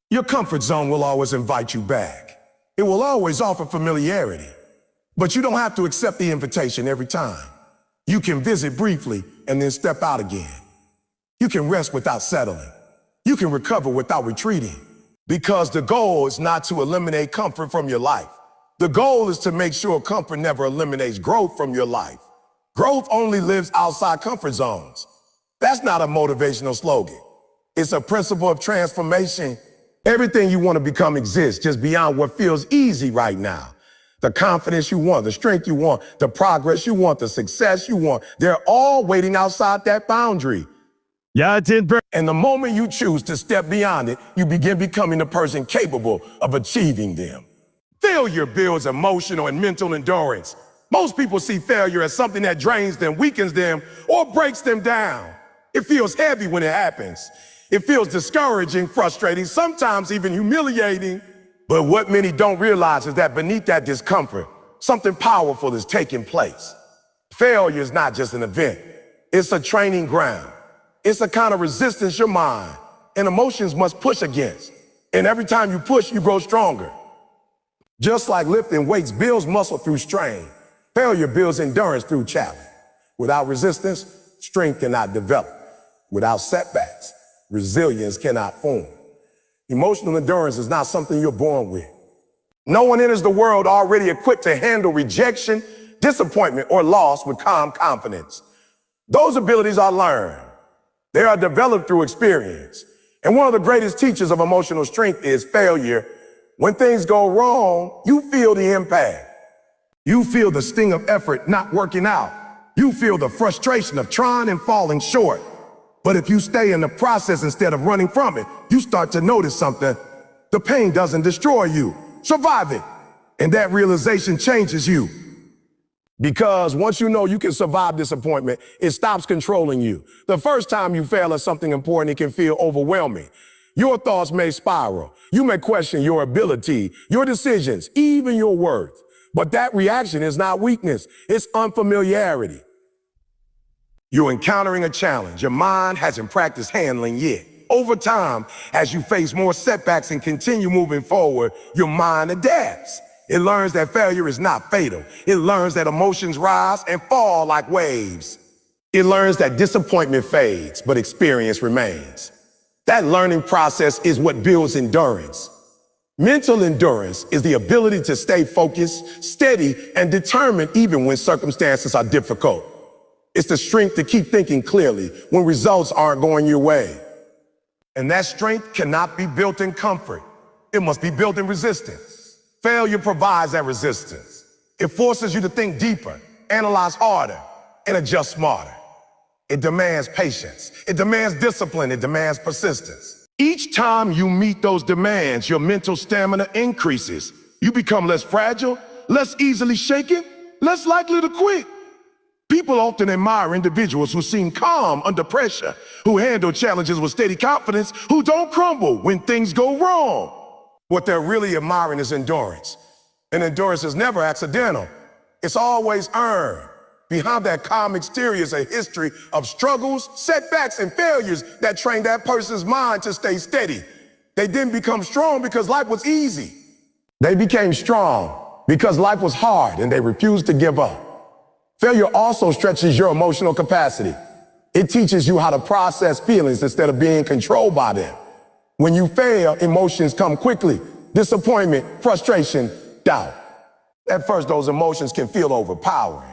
Your comfort zone will always invite you back. It will always offer familiarity. But you don't have to accept the invitation every time. You can visit briefly and then step out again. You can rest without settling. You can recover without retreating. Because the goal is not to eliminate comfort from your life. The goal is to make sure comfort never eliminates growth from your life. Growth only lives outside comfort zones. That's not a motivational slogan. It's a principle of transformation. Everything you want to become exists just beyond what feels easy right now. The confidence you want, the strength you want, the progress you want, the success you want, they're all waiting outside that boundary. Yeah, it did. And the moment you choose to step beyond it, you begin becoming the person capable of achieving them. Failure builds emotional and mental endurance. Most people see failure as something that drains them, weakens them, or breaks them down. It feels heavy when it happens. It feels discouraging, frustrating, sometimes even humiliating. But what many don't realize is that beneath that discomfort, something powerful is taking place. Failure is not just an event. It's a training ground. It's a kind of resistance your mind and emotions must push against. And every time you push, you grow stronger. Just like lifting weights builds muscle through strain, failure builds endurance through challenge. Without resistance, strength cannot develop. Without setbacks, resilience cannot form. Emotional endurance is not something you're born with. No one enters the world already equipped to handle rejection, disappointment, or loss with calm confidence. Those abilities are learned. They are developed through experience. And one of the greatest teachers of emotional strength is failure. When things go wrong, you feel the impact. You feel the sting of effort not working out. You feel the frustration of trying and falling short. But if you stay in the process instead of running from it, you start to notice something. The pain doesn't destroy you. Survive it. And that realization changes you. Because once you know you can survive disappointment, it stops controlling you. The first time you fail at something important, it can feel overwhelming. Your thoughts may spiral. You may question your ability, your decisions, even your worth. But that reaction is not weakness. It's unfamiliarity. You're encountering a challenge your mind hasn't practiced handling yet. Over time, as you face more setbacks and continue moving forward, your mind adapts. It learns that failure is not fatal. It learns that emotions rise and fall like waves. It learns that disappointment fades, but experience remains. That learning process is what builds endurance. Mental endurance is the ability to stay focused, steady, and determined even when circumstances are difficult. It's the strength to keep thinking clearly when results aren't going your way. And that strength cannot be built in comfort. It must be built in resistance. Failure provides that resistance. It forces you to think deeper, analyze harder, and adjust smarter. It demands patience. It demands discipline. It demands persistence. Each time you meet those demands, your mental stamina increases. You become less fragile, less easily shaken, less likely to quit. People often admire individuals who seem calm under pressure, who handle challenges with steady confidence, who don't crumble when things go wrong. What they're really admiring is endurance. And endurance is never accidental. It's always earned. Behind that calm exterior is a history of struggles, setbacks, and failures that train that person's mind to stay steady. They didn't become strong because life was easy. They became strong because life was hard and they refused to give up. Failure also stretches your emotional capacity. It teaches you how to process feelings instead of being controlled by them. When you fail, emotions come quickly. Disappointment, frustration, doubt. At first, those emotions can feel overpowering.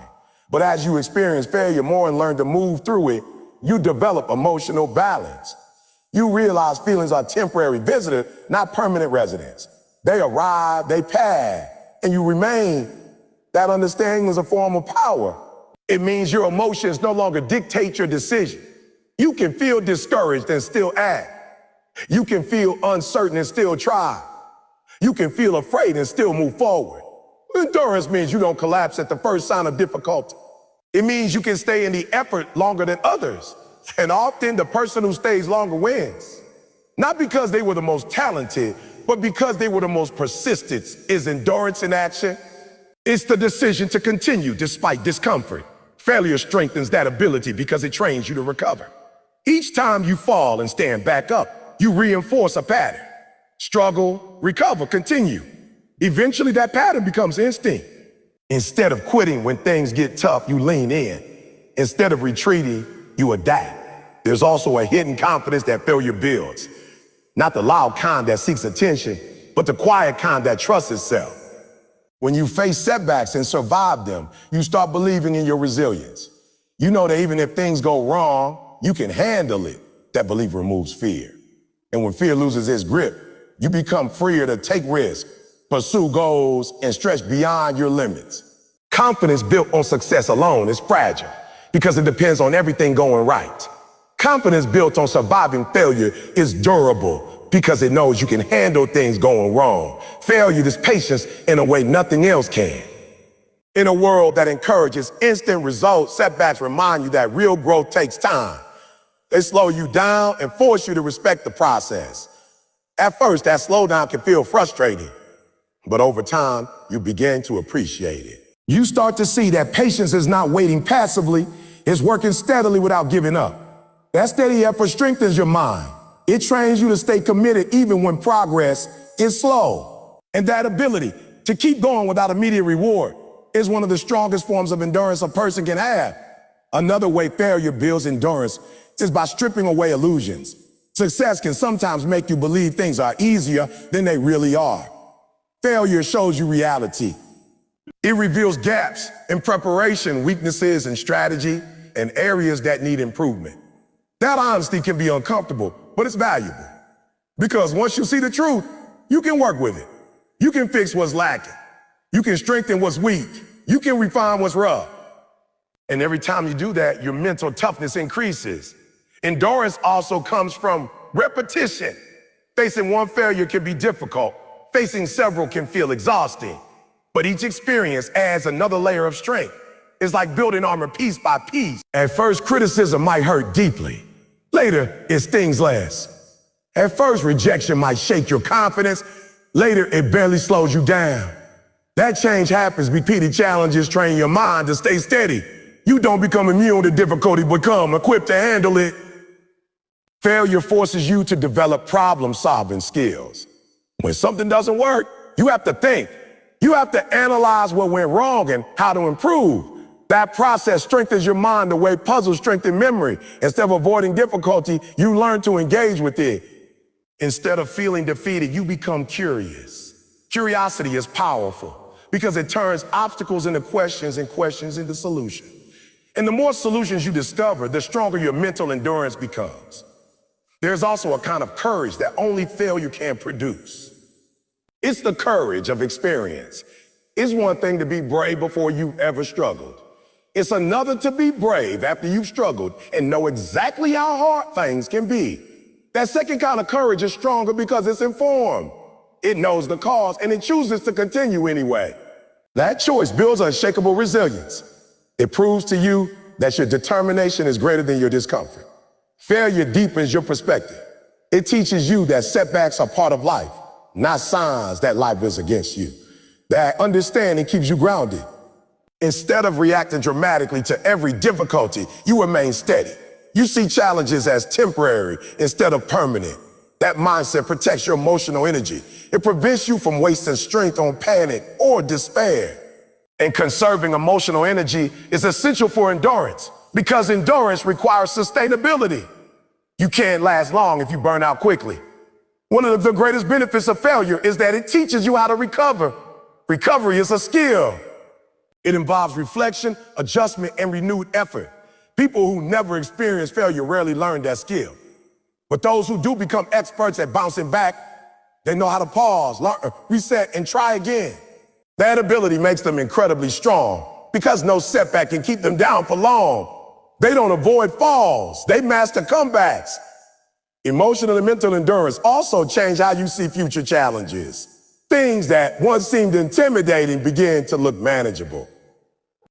But as you experience failure more and learn to move through it, you develop emotional balance. You realize feelings are temporary visitors, not permanent residents. They arrive, they pass, and you remain. That understanding is a form of power. It means your emotions no longer dictate your decision. You can feel discouraged and still act. You can feel uncertain and still try. You can feel afraid and still move forward. Endurance means you don't collapse at the first sign of difficulty. It means you can stay in the effort longer than others. And often the person who stays longer wins. Not because they were the most talented, but because they were the most persistent. Is endurance in action? It's the decision to continue despite discomfort. Failure strengthens that ability because it trains you to recover. Each time you fall and stand back up, you reinforce a pattern. Struggle, recover, continue. Eventually that pattern becomes instinct. Instead of quitting when things get tough, you lean in. Instead of retreating, you adapt. There's also a hidden confidence that failure builds. Not the loud kind that seeks attention, but the quiet kind that trusts itself. When you face setbacks and survive them, you start believing in your resilience. You know that even if things go wrong, you can handle it. That belief removes fear. And when fear loses its grip, you become freer to take risks, pursue goals, and stretch beyond your limits. Confidence built on success alone is fragile because it depends on everything going right. Confidence built on surviving failure is durable because it knows you can handle things going wrong. Failure is patience in a way nothing else can. In a world that encourages instant results, setbacks remind you that real growth takes time. They slow you down and force you to respect the process. At first, that slowdown can feel frustrating, but over time, you begin to appreciate it. You start to see that patience is not waiting passively, it's working steadily without giving up. That steady effort strengthens your mind. It trains you to stay committed even when progress is slow. And that ability to keep going without immediate reward is one of the strongest forms of endurance a person can have. Another way failure builds endurance is by stripping away illusions. Success can sometimes make you believe things are easier than they really are. Failure shows you reality. It reveals gaps in preparation, weaknesses in strategy, and areas that need improvement. That honesty can be uncomfortable, but it's valuable. Because once you see the truth, you can work with it. You can fix what's lacking. You can strengthen what's weak. You can refine what's rough. And every time you do that, your mental toughness increases. Endurance also comes from repetition. Facing one failure can be difficult. Facing several can feel exhausting. But each experience adds another layer of strength. It's like building armor piece by piece. At first, criticism might hurt deeply. Later, it stings less. At first, rejection might shake your confidence. Later, it barely slows you down. That change happens. Repeated challenges train your mind to stay steady. You don't become immune to difficulty, become equipped to handle it. Failure forces you to develop problem-solving skills. When something doesn't work, you have to think. You have to analyze what went wrong and how to improve. That process strengthens your mind the way puzzles strengthen memory. Instead of avoiding difficulty, you learn to engage with it. Instead of feeling defeated, you become curious. Curiosity is powerful because it turns obstacles into questions and questions into solutions. And the more solutions you discover, the stronger your mental endurance becomes. There's also a kind of courage that only failure can produce. It's the courage of experience. It's one thing to be brave before you've ever struggled. It's another to be brave after you've struggled and know exactly how hard things can be. That second kind of courage is stronger because it's informed. It knows the cause and it chooses to continue anyway. That choice builds unshakable resilience. It proves to you that your determination is greater than your discomfort. Failure deepens your perspective. It teaches you that setbacks are part of life, not signs that life is against you. That understanding keeps you grounded. Instead of reacting dramatically to every difficulty, you remain steady. You see challenges as temporary instead of permanent. That mindset protects your emotional energy. It prevents you from wasting strength on panic or despair. And conserving emotional energy is essential for endurance because endurance requires sustainability. You can't last long if you burn out quickly. One of the greatest benefits of failure is that it teaches you how to recover. Recovery is a skill. It involves reflection, adjustment, and renewed effort. People who never experience failure rarely learn that skill. But those who do become experts at bouncing back, they know how to pause, learn, reset, and try again. That ability makes them incredibly strong because no setback can keep them down for long. They don't avoid falls, they master comebacks. Emotional and mental endurance also change how you see future challenges. Things that once seemed intimidating begin to look manageable.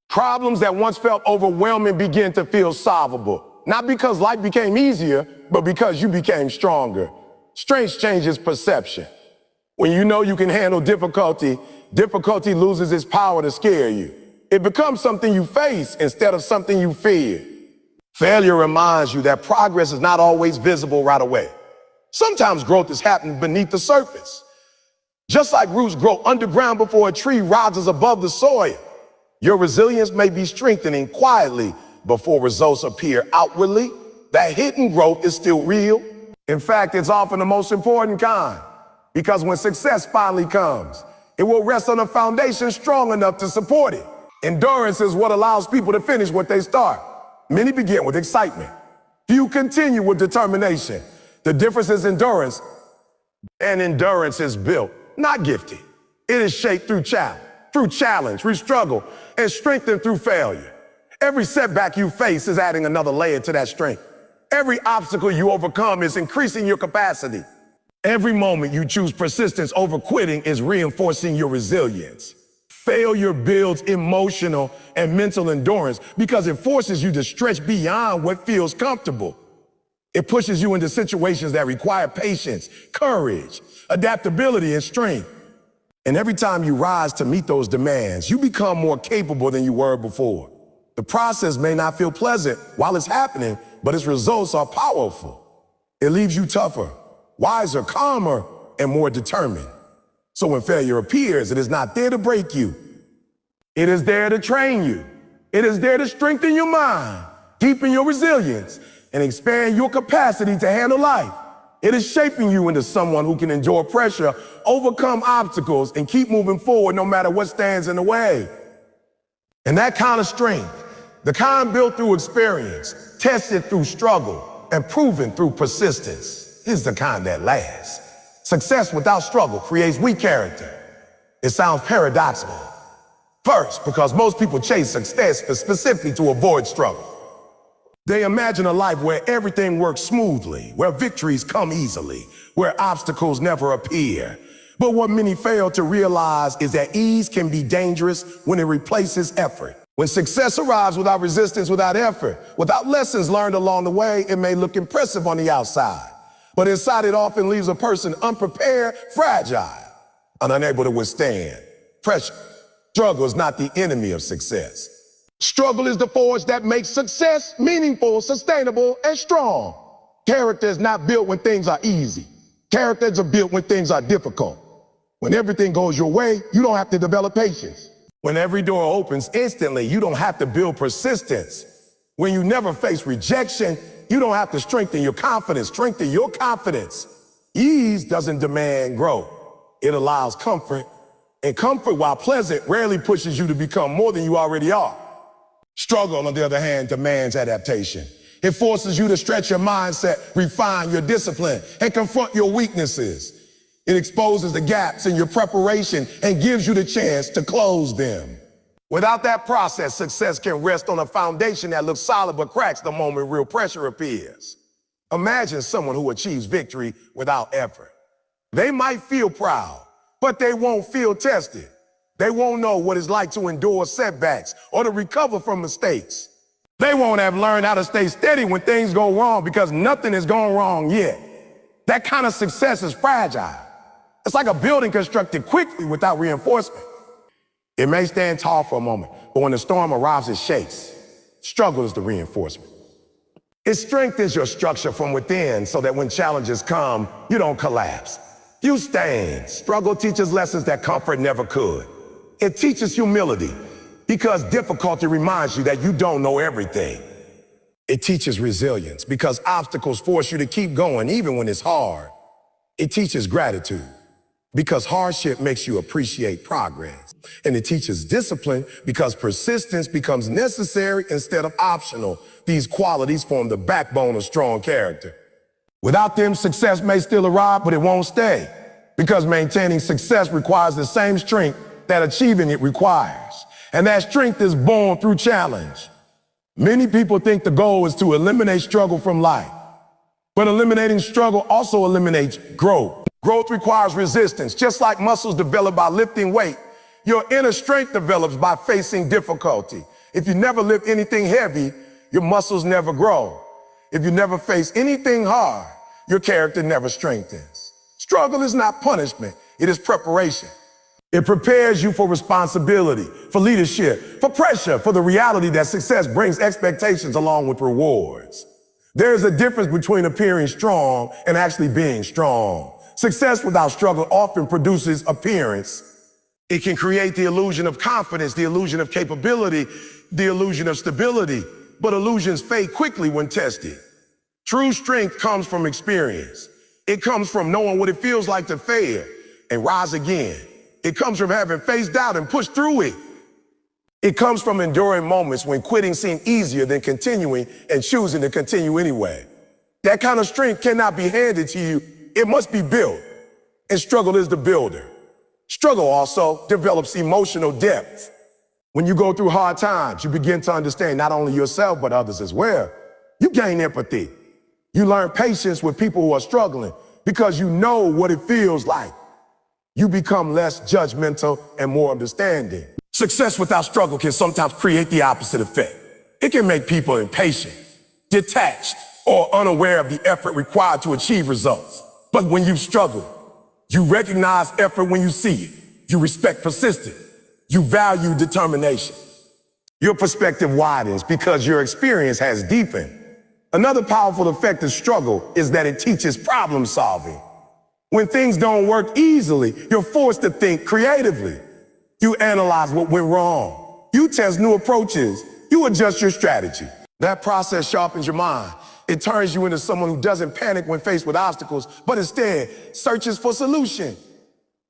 Problems that once felt overwhelming begin to feel solvable. Not because life became easier, but because you became stronger. Strength changes perception. When you know you can handle difficulty, difficulty loses its power to scare you. It becomes something you face instead of something you fear. Failure reminds you that progress is not always visible right away. Sometimes growth is happening beneath the surface. Just like roots grow underground before a tree rises above the soil, your resilience may be strengthening quietly before results appear outwardly. That hidden growth is still real. In fact, it's often the most important kind, because when success finally comes, it will rest on a foundation strong enough to support it. Endurance is what allows people to finish what they start. Many begin with excitement. Few continue with determination. The difference is endurance, and endurance is built, not gifted. It is shaped through challenge, through struggle, and strengthened through failure. Every setback you face is adding another layer to that strength. Every obstacle you overcome is increasing your capacity. Every moment you choose persistence over quitting is reinforcing your resilience. Failure builds emotional and mental endurance because it forces you to stretch beyond what feels comfortable. It pushes you into situations that require patience, courage, adaptability, and strength. And every time you rise to meet those demands, you become more capable than you were before. The process may not feel pleasant while it's happening, but its results are powerful. It leaves you tougher, wiser, calmer, and more determined. So when failure appears, it is not there to break you. It is there to train you. It is there to strengthen your mind, deepen your resilience, and expand your capacity to handle life. It is shaping you into someone who can endure pressure, overcome obstacles, and keep moving forward no matter what stands in the way. And that kind of strength, the kind built through experience, tested through struggle, and proven through persistence, is the kind that lasts. Success without struggle creates weak character. It sounds paradoxical. First, because most people chase success specifically to avoid struggle. They imagine a life where everything works smoothly, where victories come easily, where obstacles never appear. But what many fail to realize is that ease can be dangerous when it replaces effort. When success arrives without resistance, without effort, without lessons learned along the way, it may look impressive on the outside. But inside, it often leaves a person unprepared, fragile, and unable to withstand pressure. Struggle is not the enemy of success. Struggle is the force that makes success meaningful, sustainable, and strong. Character is not built when things are easy. Characters are built when things are difficult. When everything goes your way, you don't have to develop patience. When every door opens instantly, you don't have to build persistence. When you never face rejection, you don't have to strengthen your confidence. Ease doesn't demand growth. It allows comfort. And comfort, while pleasant, rarely pushes you to become more than you already are. Struggle, on the other hand, demands adaptation. It forces you to stretch your mindset, refine your discipline, and confront your weaknesses. It exposes the gaps in your preparation and gives you the chance to close them. Without that process, success can rest on a foundation that looks solid but cracks the moment real pressure appears. Imagine someone who achieves victory without effort. They might feel proud, but they won't feel tested. They won't know what it's like to endure setbacks or to recover from mistakes. They won't have learned how to stay steady when things go wrong because nothing has gone wrong yet. That kind of success is fragile. It's like a building constructed quickly without reinforcement. It may stand tall for a moment, but when the storm arrives, it shakes. Struggle is the reinforcement. It strengthens your structure from within so that when challenges come, you don't collapse. You stand. Struggle teaches lessons that comfort never could. It teaches humility because difficulty reminds you that you don't know everything. It teaches resilience because obstacles force you to keep going even when it's hard. It teaches gratitude because hardship makes you appreciate progress. And it teaches discipline because persistence becomes necessary instead of optional. These qualities form the backbone of strong character. Without them, success may still arrive, but it won't stay, because maintaining success requires the same strength that achieving it requires. And that strength is born through challenge. Many people think the goal is to eliminate struggle from life, but eliminating struggle also eliminates growth. Growth requires resistance. Just like muscles develop by lifting weight, your inner strength develops by facing difficulty. If you never lift anything heavy, your muscles never grow. If you never face anything hard, your character never strengthens. Struggle is not punishment, it is preparation. It prepares you for responsibility, for leadership, for pressure, for the reality that success brings expectations along with rewards. There is a difference between appearing strong and actually being strong. Success without struggle often produces appearance. It can create the illusion of confidence, the illusion of capability, the illusion of stability, but illusions fade quickly when tested. True strength comes from experience. It comes from knowing what it feels like to fail and rise again. It comes from having faced doubt and pushed through it. It comes from enduring moments when quitting seemed easier than continuing and choosing to continue anyway. That kind of strength cannot be handed to you. It must be built. And struggle is the builder. Struggle also develops emotional depth. When you go through hard times, you begin to understand not only yourself, but others as well. You gain empathy. You learn patience with people who are struggling because you know what it feels like. You become less judgmental and more understanding. Success without struggle can sometimes create the opposite effect. It can make people impatient, detached, or unaware of the effort required to achieve results. But when you struggle, you recognize effort when you see it. You respect persistence. You value determination. Your perspective widens because your experience has deepened. Another powerful effect of struggle is that it teaches problem solving. When things don't work easily, you're forced to think creatively. You analyze what went wrong. You test new approaches. You adjust your strategy. That process sharpens your mind. It turns you into someone who doesn't panic when faced with obstacles, but instead searches for solutions.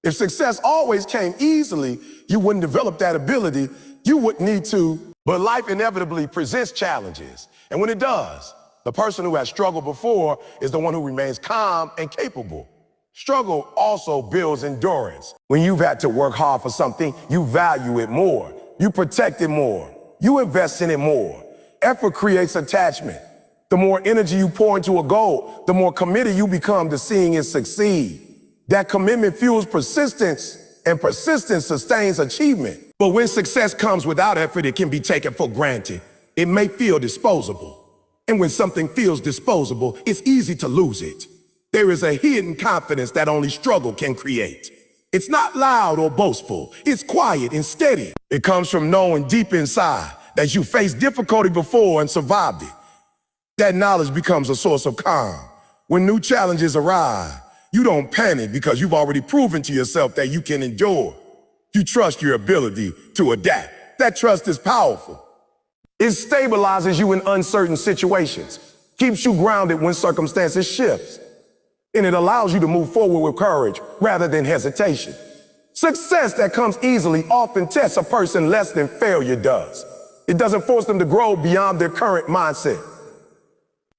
If success always came easily, you wouldn't develop that ability. You wouldn't need to. But life inevitably presents challenges. And when it does, the person who has struggled before is the one who remains calm and capable. Struggle also builds endurance. When you've had to work hard for something, you value it more. You protect it more. You invest in it more. Effort creates attachment. The more energy you pour into a goal, the more committed you become to seeing it succeed. That commitment fuels persistence, and persistence sustains achievement. But when success comes without effort, it can be taken for granted. It may feel disposable. And when something feels disposable, it's easy to lose it. There is a hidden confidence that only struggle can create. It's not loud or boastful. It's quiet and steady. It comes from knowing deep inside that you faced difficulty before and survived it. That knowledge becomes a source of calm. When new challenges arise, you don't panic because you've already proven to yourself that you can endure. You trust your ability to adapt. That trust is powerful. It stabilizes you in uncertain situations, keeps you grounded when circumstances shift, and it allows you to move forward with courage rather than hesitation. Success that comes easily often tests a person less than failure does. It doesn't force them to grow beyond their current mindset.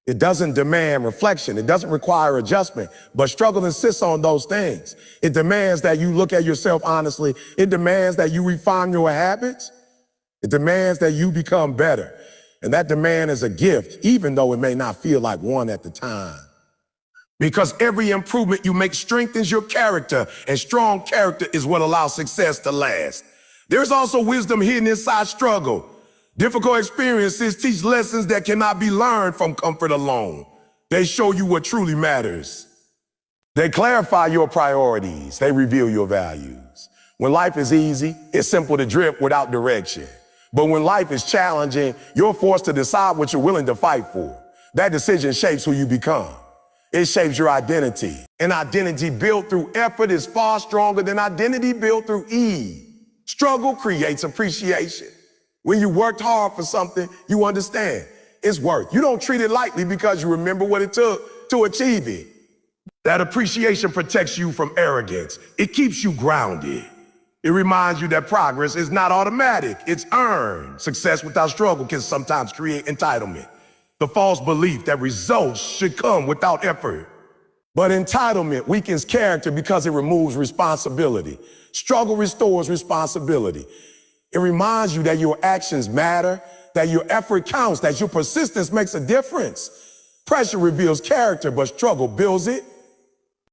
It doesn't demand reflection. It doesn't require adjustment, but struggle insists on those things. It demands that you look at yourself honestly. It demands that you refine your habits. It demands that you become better. And that demand is a gift, even though it may not feel like one at the time. Because every improvement you make strengthens your character, and strong character is what allows success to last. There's also wisdom hidden inside struggle. Difficult experiences teach lessons that cannot be learned from comfort alone. They show you what truly matters. They clarify your priorities. They reveal your values. When life is easy, it's simple to drift without direction. But when life is challenging, you're forced to decide what you're willing to fight for. That decision shapes who you become. It shapes your identity. An identity built through effort is far stronger than identity built through ease. Struggle creates appreciation. When you worked hard for something, you understand it's worth. You don't treat it lightly because you remember what it took to achieve it. That appreciation protects you from arrogance. It keeps you grounded. It reminds you that progress is not automatic, it's earned. Success without struggle can sometimes create entitlement. The false belief that results should come without effort. But entitlement weakens character because it removes responsibility. Struggle restores responsibility. It reminds you that your actions matter, that your effort counts, that your persistence makes a difference. Pressure reveals character, but struggle builds it.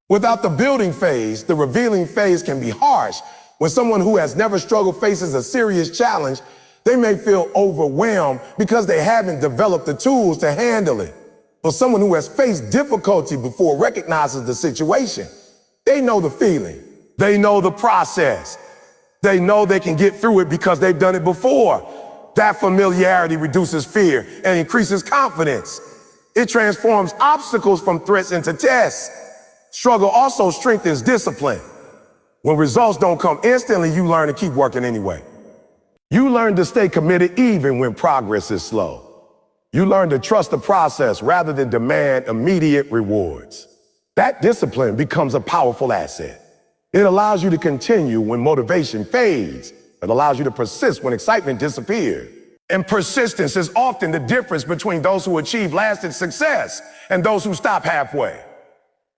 Without the building phase, the revealing phase can be harsh. When someone who has never struggled faces a serious challenge, they may feel overwhelmed because they haven't developed the tools to handle it. But someone who has faced difficulty before recognizes the situation. They know the feeling. They know the process. They know they can get through it because they've done it before. That familiarity reduces fear and increases confidence. It transforms obstacles from threats into tests. Struggle also strengthens discipline. When results don't come instantly, you learn to keep working anyway. You learn to stay committed even when progress is slow. You learn to trust the process rather than demand immediate rewards. That discipline becomes a powerful asset. It allows you to continue when motivation fades. It allows you to persist when excitement disappears. And persistence is often the difference between those who achieve lasting success and those who stop halfway.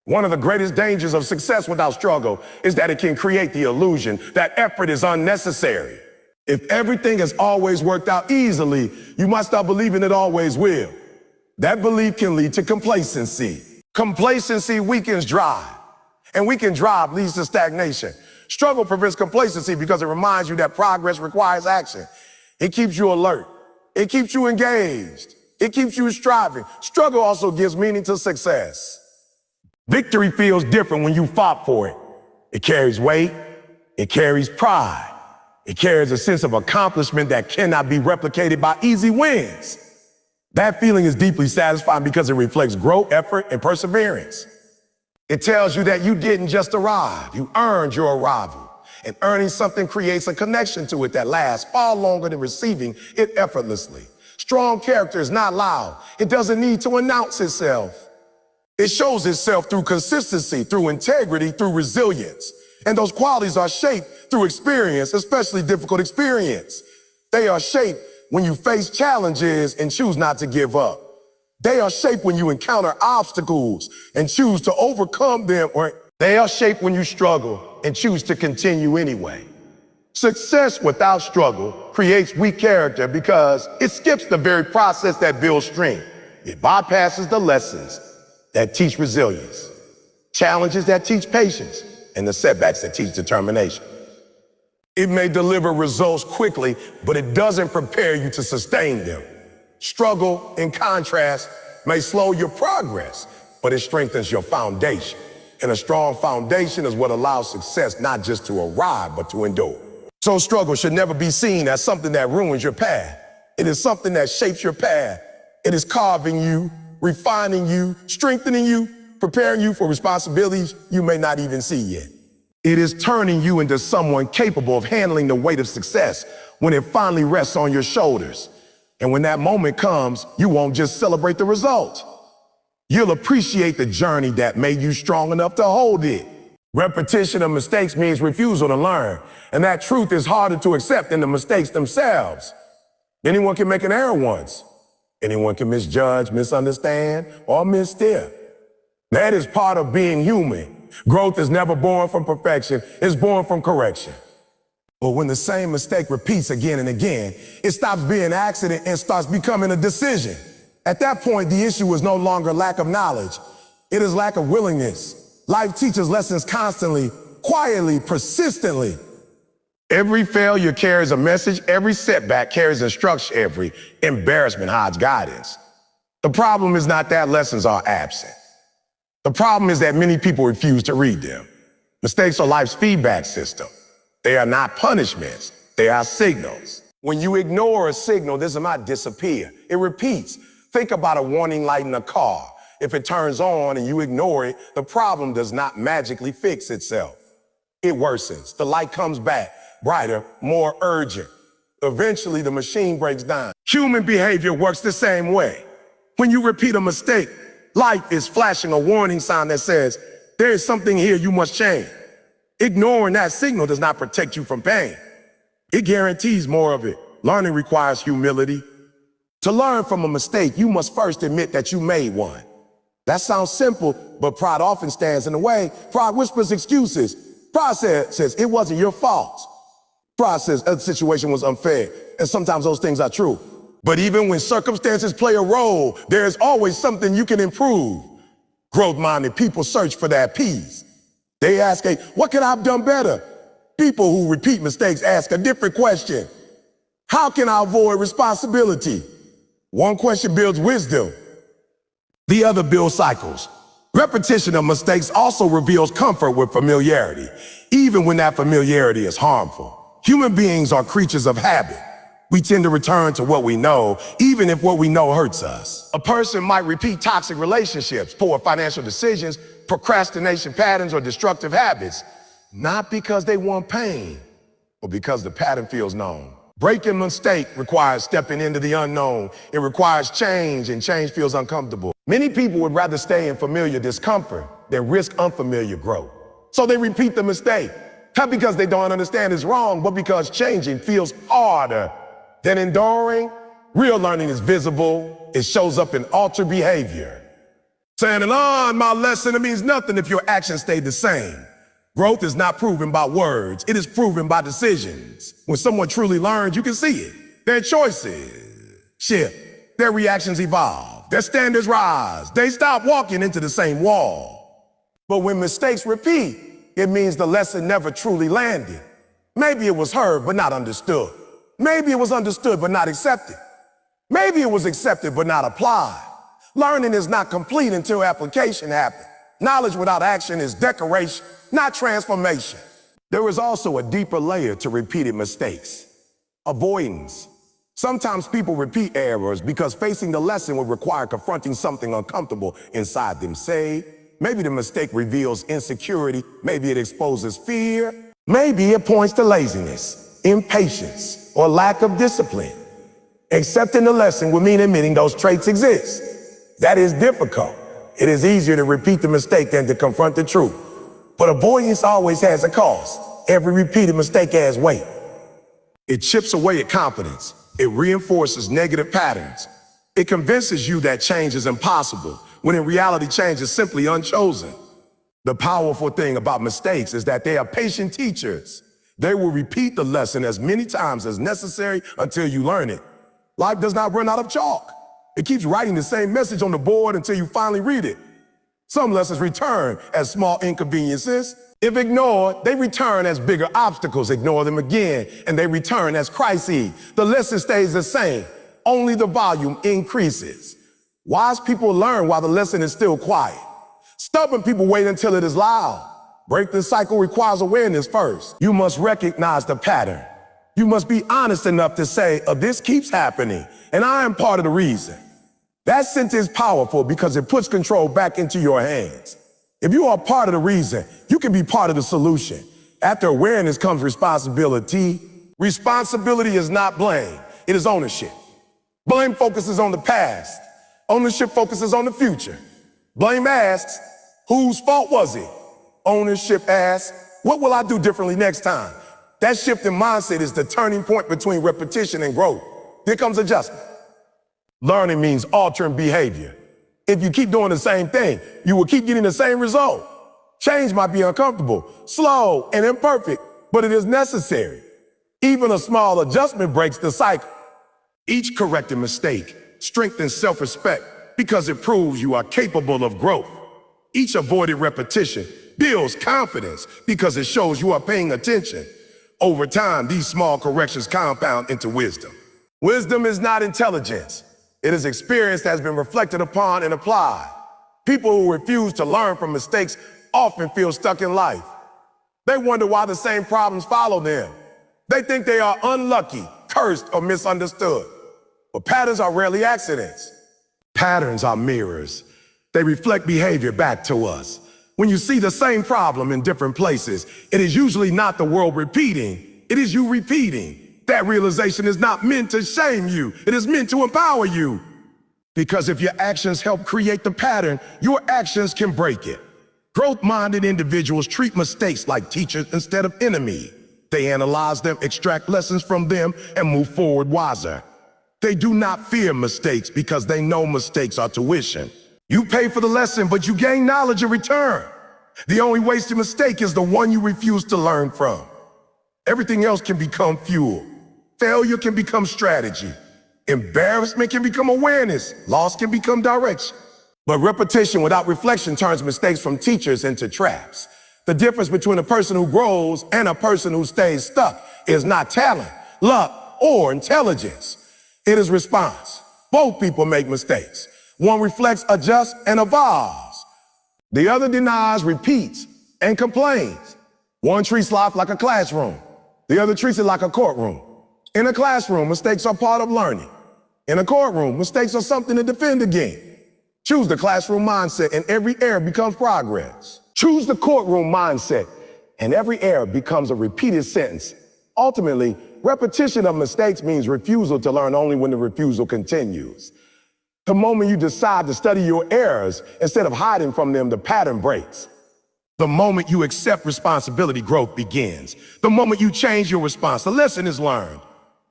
One of the greatest dangers of success without struggle is that it can create the illusion that effort is unnecessary. If everything has always worked out easily, you must start believing it always will. That belief can lead to complacency. Complacency weakens drive, and weakened drive leads to stagnation. Struggle prevents complacency because it reminds you that progress requires action. It keeps you alert. It keeps you engaged. It keeps you striving. Struggle also gives meaning to success. Victory feels different when you fought for it. It carries weight. It carries pride. It carries a sense of accomplishment that cannot be replicated by easy wins. That feeling is deeply satisfying because it reflects growth, effort, and perseverance. It tells you that you didn't just arrive, you earned your arrival. And earning something creates a connection to it that lasts far longer than receiving it effortlessly. Strong character is not loud. It doesn't need to announce itself. It shows itself through consistency, through integrity, through resilience. And those qualities are shaped through experience, especially difficult experience. They are shaped when you face challenges and choose not to give up. They are shaped when you encounter obstacles and choose to overcome them, or they are shaped when you struggle and choose to continue anyway. Success without struggle creates weak character because it skips the very process that builds strength. It bypasses the lessons that teach resilience, challenges that teach patience, and the setbacks that teach determination. It may deliver results quickly, but it doesn't prepare you to sustain them. Struggle, in contrast, may slow your progress, but it strengthens your foundation. And a strong foundation is what allows success not just to arrive, but to endure. So struggle should never be seen as something that ruins your path. It is something that shapes your path. It is carving you, refining you, strengthening you, preparing you for responsibilities you may not even see yet. It is turning you into someone capable of handling the weight of success when it finally rests on your shoulders. And when that moment comes, you won't just celebrate the result. You'll appreciate the journey that made you strong enough to hold it. Repetition of mistakes means refusal to learn, and that truth is harder to accept than the mistakes themselves. Anyone can make an error once. Anyone can misjudge, misunderstand, or misstep. That is part of being human. Growth is never born from perfection, it's born from correction. But when the same mistake repeats again and again, it stops being an accident and starts becoming a decision. At that point, the issue is no longer lack of knowledge. It is lack of willingness. Life teaches lessons constantly, quietly, persistently. Every failure carries a message. Every setback carries instruction. Every embarrassment hides guidance. The problem is not that lessons are absent. The problem is that many people refuse to read them. Mistakes are life's feedback system. They are not punishments. They are signals. When you ignore a signal, this does not disappear. It repeats. Think about a warning light in a car. If it turns on and you ignore it, the problem does not magically fix itself. It worsens. The light comes back, brighter, more urgent. Eventually, the machine breaks down. Human behavior works the same way. When you repeat a mistake, life is flashing a warning sign that says, there is something here you must change. Ignoring that signal does not protect you from pain. It guarantees more of it. Learning requires humility. To learn from a mistake, you must first admit that you made one. That sounds simple, but pride often stands in the way. Pride whispers excuses. Pride says it wasn't your fault. Pride says the situation was unfair, and sometimes those things are true. But even when circumstances play a role, there is always something you can improve. Growth-minded people search for that peace. They ask, what could I have done better? People who repeat mistakes ask a different question. How can I avoid responsibility? One question builds wisdom. The other builds cycles. Repetition of mistakes also reveals comfort with familiarity, even when that familiarity is harmful. Human beings are creatures of habit. We tend to return to what we know, even if what we know hurts us. A person might repeat toxic relationships, poor financial decisions, procrastination patterns, or destructive habits, not because they want pain, but because the pattern feels known. Breaking a mistake requires stepping into the unknown. It requires change, and change feels uncomfortable. Many people would rather stay in familiar discomfort than risk unfamiliar growth. So they repeat the mistake, not because they don't understand it's wrong, but because changing feels harder than enduring. Real learning is visible. It shows up in altered behavior. Saying, my lesson, it means nothing if your actions stay the same. Growth is not proven by words. It is proven by decisions. When someone truly learns, you can see it. Their choices shift. Their reactions evolve. Their standards rise. They stop walking into the same wall. But when mistakes repeat, it means the lesson never truly landed. Maybe it was heard, but not understood. Maybe it was understood, but not accepted. Maybe it was accepted, but not applied. Learning is not complete until application happens. Knowledge without action is decoration, not transformation. There is also a deeper layer to repeated mistakes. Avoidance. Sometimes people repeat errors because facing the lesson would require confronting something uncomfortable inside them. Say, maybe the mistake reveals insecurity. Maybe it exposes fear. Maybe it points to laziness, impatience, or lack of discipline. Accepting the lesson would mean admitting those traits exist. That is difficult. It is easier to repeat the mistake than to confront the truth. But avoidance always has a cost. Every repeated mistake adds weight. It chips away at confidence. It reinforces negative patterns. It convinces you that change is impossible, when in reality change is simply unchosen. The powerful thing about mistakes is that they are patient teachers. They will repeat the lesson as many times as necessary until you learn it. Life does not run out of chalk. It keeps writing the same message on the board until you finally read it. Some lessons return as small inconveniences. If ignored, they return as bigger obstacles. Ignore them again, and they return as crises. The lesson stays the same, only the volume increases. Wise people learn while the lesson is still quiet. Stubborn people wait until it is loud. Break the cycle requires awareness first. You must recognize the pattern. You must be honest enough to say, this keeps happening, and I am part of the reason. That sentence is powerful because it puts control back into your hands. If you are part of the reason, you can be part of the solution. After awareness comes responsibility. Responsibility is not blame, it is ownership. Blame focuses on the past. Ownership focuses on the future. Blame asks, whose fault was it? Ownership asks, what will I do differently next time? That shift in mindset is the turning point between repetition and growth. Here comes adjustment. Learning means altering behavior. If you keep doing the same thing, you will keep getting the same result. Change might be uncomfortable, slow, and imperfect, but it is necessary. Even a small adjustment breaks the cycle. Each corrected mistake strengthens self-respect because it proves you are capable of growth. Each avoided repetition builds confidence because it shows you are paying attention. Over time, these small corrections compound into wisdom. Wisdom is not intelligence. It is experience that has been reflected upon and applied. People who refuse to learn from mistakes often feel stuck in life. They wonder why the same problems follow them. They think they are unlucky, cursed, or misunderstood. But patterns are rarely accidents. Patterns are mirrors. They reflect behavior back to us. When you see the same problem in different places, it is usually not the world repeating, it is you repeating. That realization is not meant to shame you, it is meant to empower you. Because if your actions help create the pattern, your actions can break it. Growth-minded individuals treat mistakes like teachers instead of enemy. They analyze them, extract lessons from them, and move forward wiser. They do not fear mistakes because they know mistakes are tuition. You pay for the lesson, but you gain knowledge in return. The only wasted mistake is the one you refuse to learn from. Everything else can become fuel. Failure can become strategy. Embarrassment can become awareness. Loss can become direction. But repetition without reflection turns mistakes from teachers into traps. The difference between a person who grows and a person who stays stuck is not talent, luck, or intelligence. It is response. Both people make mistakes. One reflects, adjusts, and evolves. The other denies, repeats, and complains. One treats life like a classroom. The other treats it like a courtroom. In a classroom, mistakes are part of learning. In a courtroom, mistakes are something to defend against. Choose the classroom mindset and every error becomes progress. Choose the courtroom mindset and every error becomes a repeated sentence. Ultimately, repetition of mistakes means refusal to learn only when the refusal continues. The moment you decide to study your errors instead of hiding from them, the pattern breaks. The moment you accept responsibility, growth begins. The moment you change your response, the lesson is learned.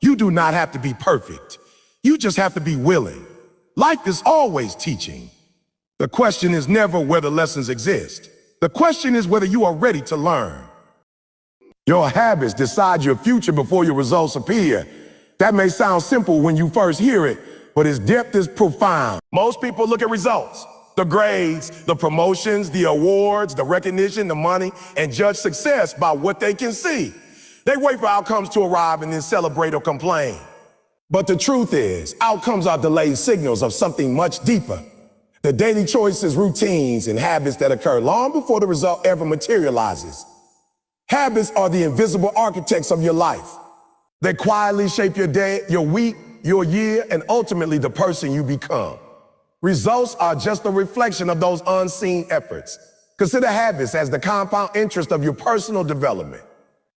You do not have to be perfect. You just have to be willing. Life is always teaching. The question is never whether lessons exist. The question is whether you are ready to learn. Your habits decide your future before your results appear. That may sound simple when you first hear it, but its depth is profound. Most people look at results, the grades, the promotions, the awards, the recognition, the money, and judge success by what they can see. They wait for outcomes to arrive and then celebrate or complain. But the truth is, outcomes are delayed signals of something much deeper. The daily choices, routines, and habits that occur long before the result ever materializes. Habits are the invisible architects of your life. They quietly shape your day, your week, your year, and ultimately the person you become. Results are just a reflection of those unseen efforts. Consider habits as the compound interest of your personal development.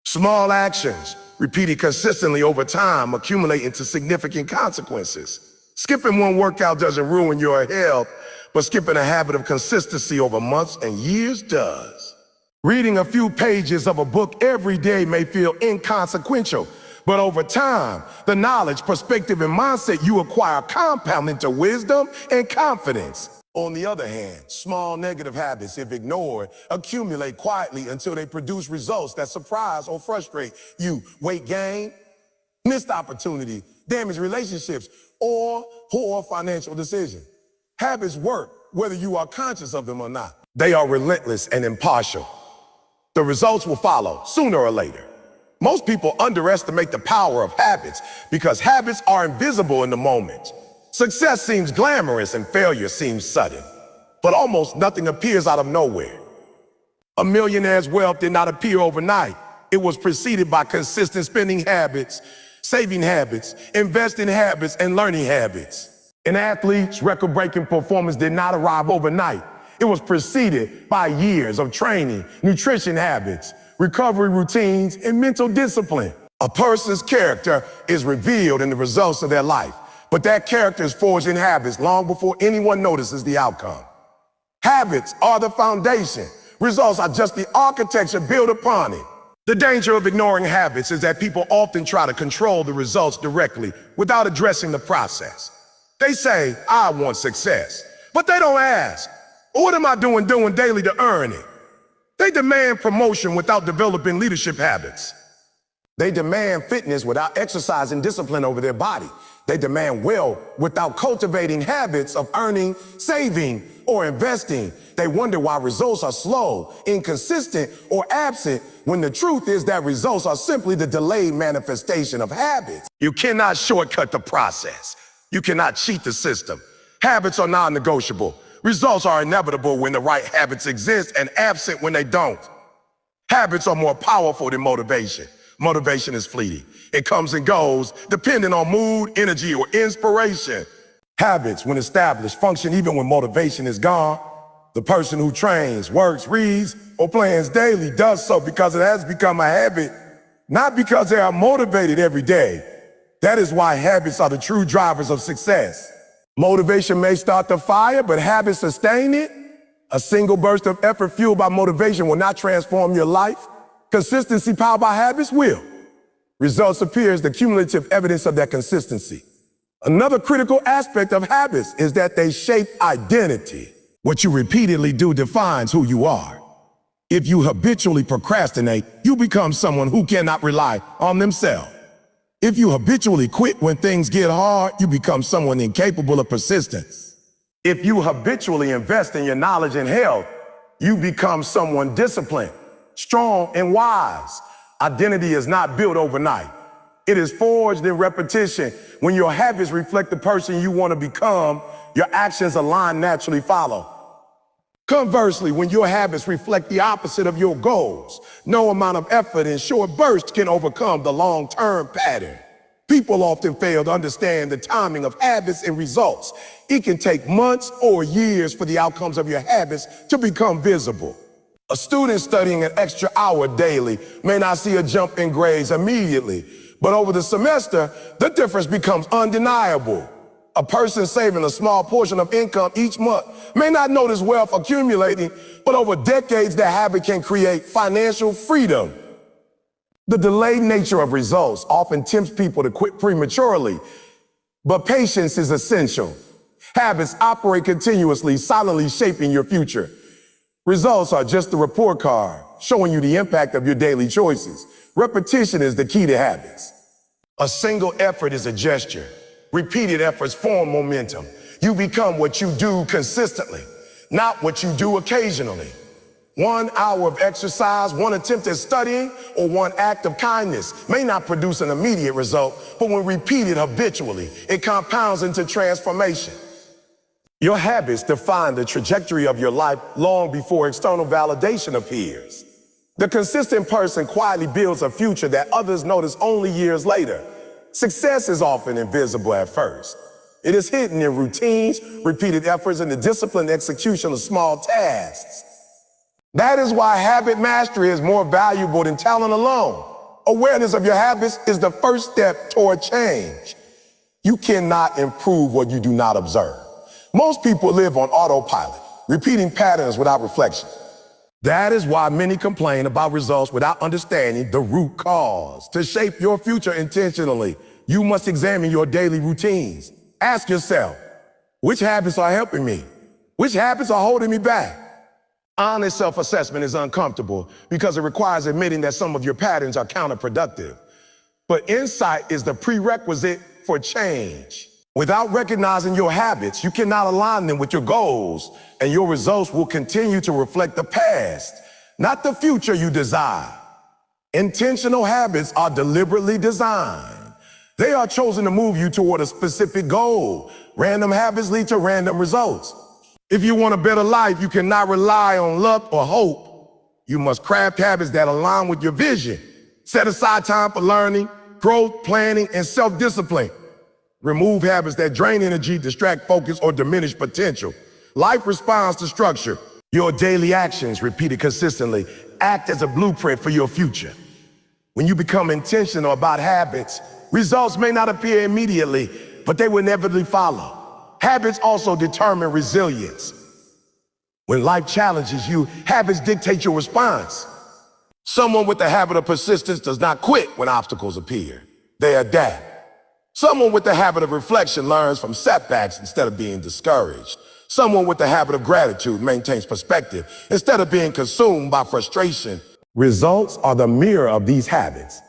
Small actions, repeated consistently over time, accumulate into significant consequences. Skipping one workout doesn't ruin your health, but skipping a habit of consistency over months and years does. Reading a few pages of a book every day may feel inconsequential, but over time, the knowledge, perspective, and mindset you acquire compound into wisdom and confidence. On the other hand, small negative habits, if ignored, accumulate quietly until they produce results that surprise or frustrate you. Weight gain, missed opportunity, damaged relationships, or poor financial decisions. Habits work whether you are conscious of them or not. They are relentless and impartial. The results will follow sooner or later. Most people underestimate the power of habits because habits are invisible in the moment. Success seems glamorous and failure seems sudden, but almost nothing appears out of nowhere. A millionaire's wealth did not appear overnight. It was preceded by consistent spending habits, saving habits, investing habits, and learning habits. An athlete's record-breaking performance did not arrive overnight. It was preceded by years of training, nutrition habits, recovery routines, and mental discipline. A person's character is revealed in the results of their life, but that character is forged in habits long before anyone notices the outcome. Habits are the foundation. Results are just the architecture built upon it. The danger of ignoring habits is that people often try to control the results directly without addressing the process. They say, I want success, but they don't ask, what am I doing daily to earn it? They demand promotion without developing leadership habits. They demand fitness without exercising discipline over their body. They demand wealth without cultivating habits of earning, saving, or investing. They wonder why results are slow, inconsistent, or absent, when the truth is that results are simply the delayed manifestation of habits. You cannot shortcut the process. You cannot cheat the system. Habits are non-negotiable. Results are inevitable when the right habits exist and absent when they don't. Habits are more powerful than motivation. Motivation is fleeting. It comes and goes, depending on mood, energy, or inspiration. Habits, when established, function even when motivation is gone. The person who trains, works, reads, or plans daily does so because it has become a habit, not because they are motivated every day. That is why habits are the true drivers of success. Motivation may start the fire, but habits sustain it. A single burst of effort fueled by motivation will not transform your life. Consistency powered by habits will. Results appear as the cumulative evidence of that consistency. Another critical aspect of habits is that they shape identity. What you repeatedly do defines who you are. If you habitually procrastinate, you become someone who cannot rely on themselves. If you habitually quit when things get hard, you become someone incapable of persistence. If you habitually invest in your knowledge and health, you become someone disciplined, strong, and wise. Identity is not built overnight. It is forged in repetition. When your habits reflect the person you want to become, your actions align naturally follow. Conversely, when your habits reflect the opposite of your goals, no amount of effort in short bursts can overcome the long-term pattern. People often fail to understand the timing of habits and results. It can take months or years for the outcomes of your habits to become visible. A student studying an extra hour daily may not see a jump in grades immediately, but over the semester, the difference becomes undeniable. A person saving a small portion of income each month may not notice wealth accumulating, but over decades, that habit can create financial freedom. The delayed nature of results often tempts people to quit prematurely, but patience is essential. Habits operate continuously, silently shaping your future. Results are just a report card showing you the impact of your daily choices. Repetition is the key to habits. A single effort is a gesture. Repeated efforts form momentum. You become what you do consistently, not what you do occasionally. 1 hour of exercise, one attempt at studying, or one act of kindness may not produce an immediate result, but when repeated habitually, it compounds into transformation. Your habits define the trajectory of your life long before external validation appears. The consistent person quietly builds a future that others notice only years later. Success is often invisible at first. It is hidden in routines, repeated efforts, and the disciplined execution of small tasks. That is why habit mastery is more valuable than talent alone. Awareness of your habits is the first step toward change. You cannot improve what you do not observe. Most people live on autopilot, repeating patterns without reflection. That is why many complain about results without understanding the root cause. To shape your future intentionally, you must examine your daily routines. Ask yourself, which habits are helping me? Which habits are holding me back? Honest self-assessment is uncomfortable because it requires admitting that some of your patterns are counterproductive. But insight is the prerequisite for change. Without recognizing your habits, you cannot align them with your goals, and your results will continue to reflect the past, not the future you desire. Intentional habits are deliberately designed. They are chosen to move you toward a specific goal. Random habits lead to random results. If you want a better life, you cannot rely on luck or hope. You must craft habits that align with your vision. Set aside time for learning, growth, planning, and self-discipline. Remove habits that drain energy, distract focus, or diminish potential. Life responds to structure. Your daily actions, repeated consistently, act as a blueprint for your future. When you become intentional about habits, results may not appear immediately, but they will inevitably follow. Habits also determine resilience. When life challenges you, habits dictate your response. Someone with the habit of persistence does not quit when obstacles appear. They adapt. Someone with the habit of reflection learns from setbacks instead of being discouraged. Someone with the habit of gratitude maintains perspective instead of being consumed by frustration. Results are the mirror of these habits.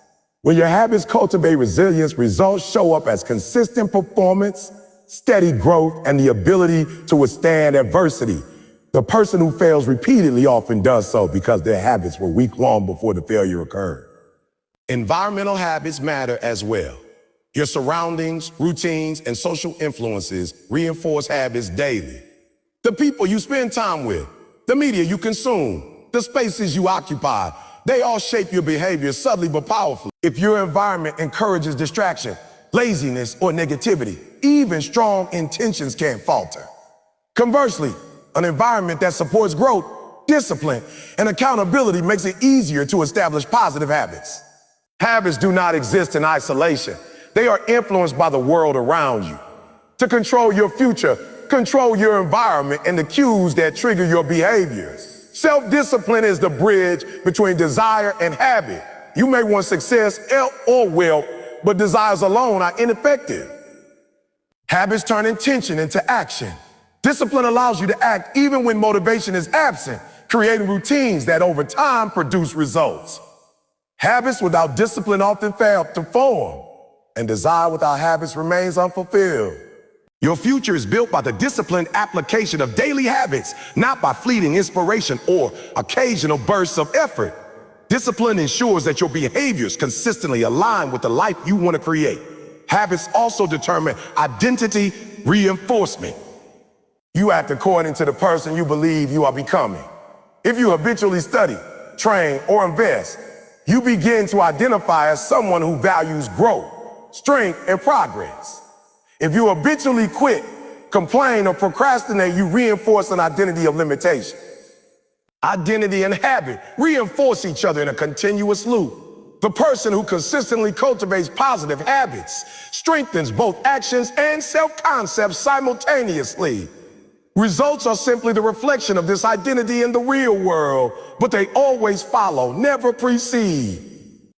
When your habits cultivate resilience, results show up as consistent performance, steady growth, and the ability to withstand adversity. The person who fails repeatedly often does so because their habits were weak long before the failure occurred. Environmental habits matter as well. Your surroundings, routines, and social influences reinforce habits daily. The people you spend time with, the media you consume, the spaces you occupy, They all shape your behavior subtly but powerfully. If your environment encourages distraction, laziness, or negativity, even strong intentions can falter. Conversely, an environment that supports growth, discipline, and accountability makes it easier to establish positive habits. Habits do not exist in isolation. They are influenced by the world around you. To control your future, control your environment and the cues that trigger your behaviors. Self-discipline is the bridge between desire and habit. You may want success or wealth, but desires alone are ineffective. Habits turn intention into action. Discipline allows you to act even when motivation is absent, creating routines that over time produce results. Habits without discipline often fail to form, and desire without habits remains unfulfilled. Your future is built by the disciplined application of daily habits, not by fleeting inspiration or occasional bursts of effort. Discipline ensures that your behaviors consistently align with the life you want to create. Habits also determine identity reinforcement. You act according to the person you believe you are becoming. If you habitually study, train, or invest, you begin to identify as someone who values growth, strength, and progress. If you habitually quit, complain, or procrastinate, you reinforce an identity of limitation. Identity and habit reinforce each other in a continuous loop. The person who consistently cultivates positive habits strengthens both actions and self-concepts simultaneously. Results are simply the reflection of this identity in the real world, but they always follow, never precede.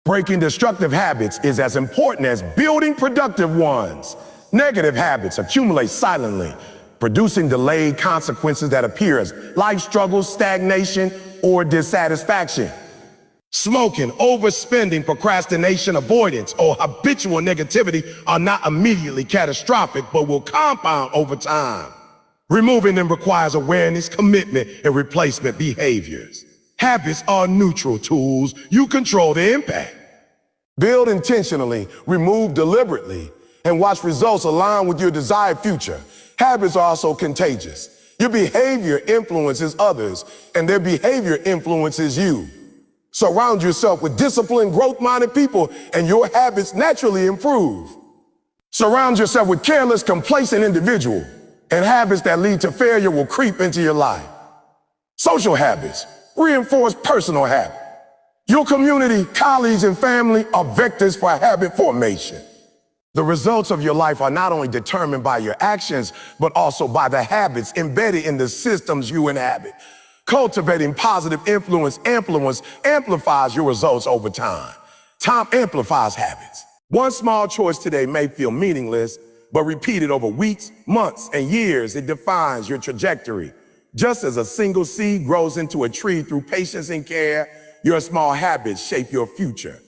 Breaking destructive habits is as important as building productive ones. Negative habits accumulate silently, producing delayed consequences that appear as life struggles, stagnation, or dissatisfaction. Smoking, overspending, procrastination, avoidance, or habitual negativity are not immediately catastrophic, but will compound over time. Removing them requires awareness, commitment, and replacement behaviors. Habits are neutral tools. You control the impact. Build intentionally, remove deliberately, and watch results align with your desired future. Habits are also contagious. Your behavior influences others, and their behavior influences you. Surround yourself with disciplined, growth-minded people, and your habits naturally improve. Surround yourself with careless, complacent individuals, and habits that lead to failure will creep into your life. Social habits reinforce personal habits. Your community, colleagues, and family are vectors for habit formation. The results of your life are not only determined by your actions, but also by the habits embedded in the systems you inhabit. Cultivating positive influence amplifies your results over time. Time amplifies habits. One small choice today may feel meaningless, but repeated over weeks, months, and years, it defines your trajectory. Just as a single seed grows into a tree through patience and care, your small habits shape your future.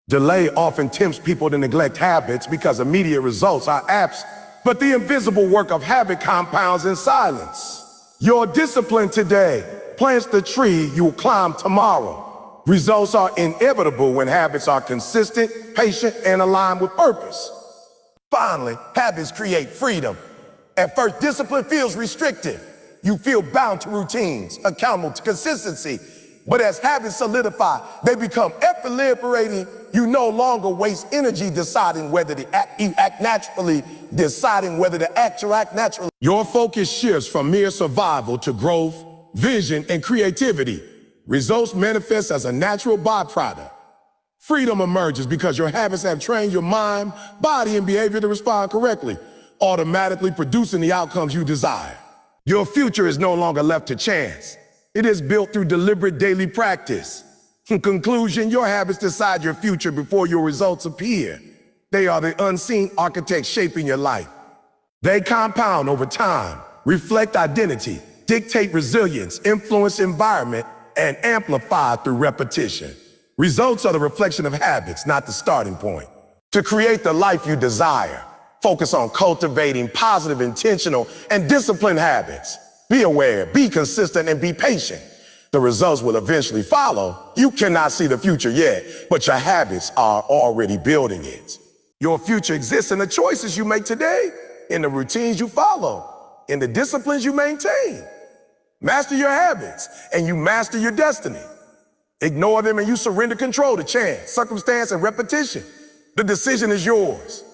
Delay often tempts people to neglect habits because immediate results are absent, but the invisible work of habit compounds in silence. Your discipline today plants the tree you will climb tomorrow. Results are inevitable when habits are consistent, patient, and aligned with purpose. Finally, habits create freedom. At first, discipline feels restrictive. You feel bound to routines, accountable to consistency. But as habits solidify, they become ever-liberating. You no longer waste energy deciding whether to act naturally. Your focus shifts from mere survival to growth, vision, and creativity. Results manifest as a natural byproduct. Freedom emerges because your habits have trained your mind, body, and behavior to respond correctly, automatically producing the outcomes you desire. Your future is no longer left to chance. It is built through deliberate daily practice. In conclusion, your habits decide your future before your results appear. They are the unseen architects shaping your life. They compound over time, reflect identity, dictate resilience, influence environment, and amplify through repetition. Results are the reflection of habits, not the starting point. To create the life you desire, focus on cultivating positive, intentional, and disciplined habits. Be aware, be consistent, and be patient. The results will eventually follow. You cannot see the future yet, but your habits are already building it. Your future exists in the choices you make today, in the routines you follow, in the disciplines you maintain. Master your habits, and you master your destiny. Ignore them and you surrender control to chance, circumstance, and repetition. The decision is yours.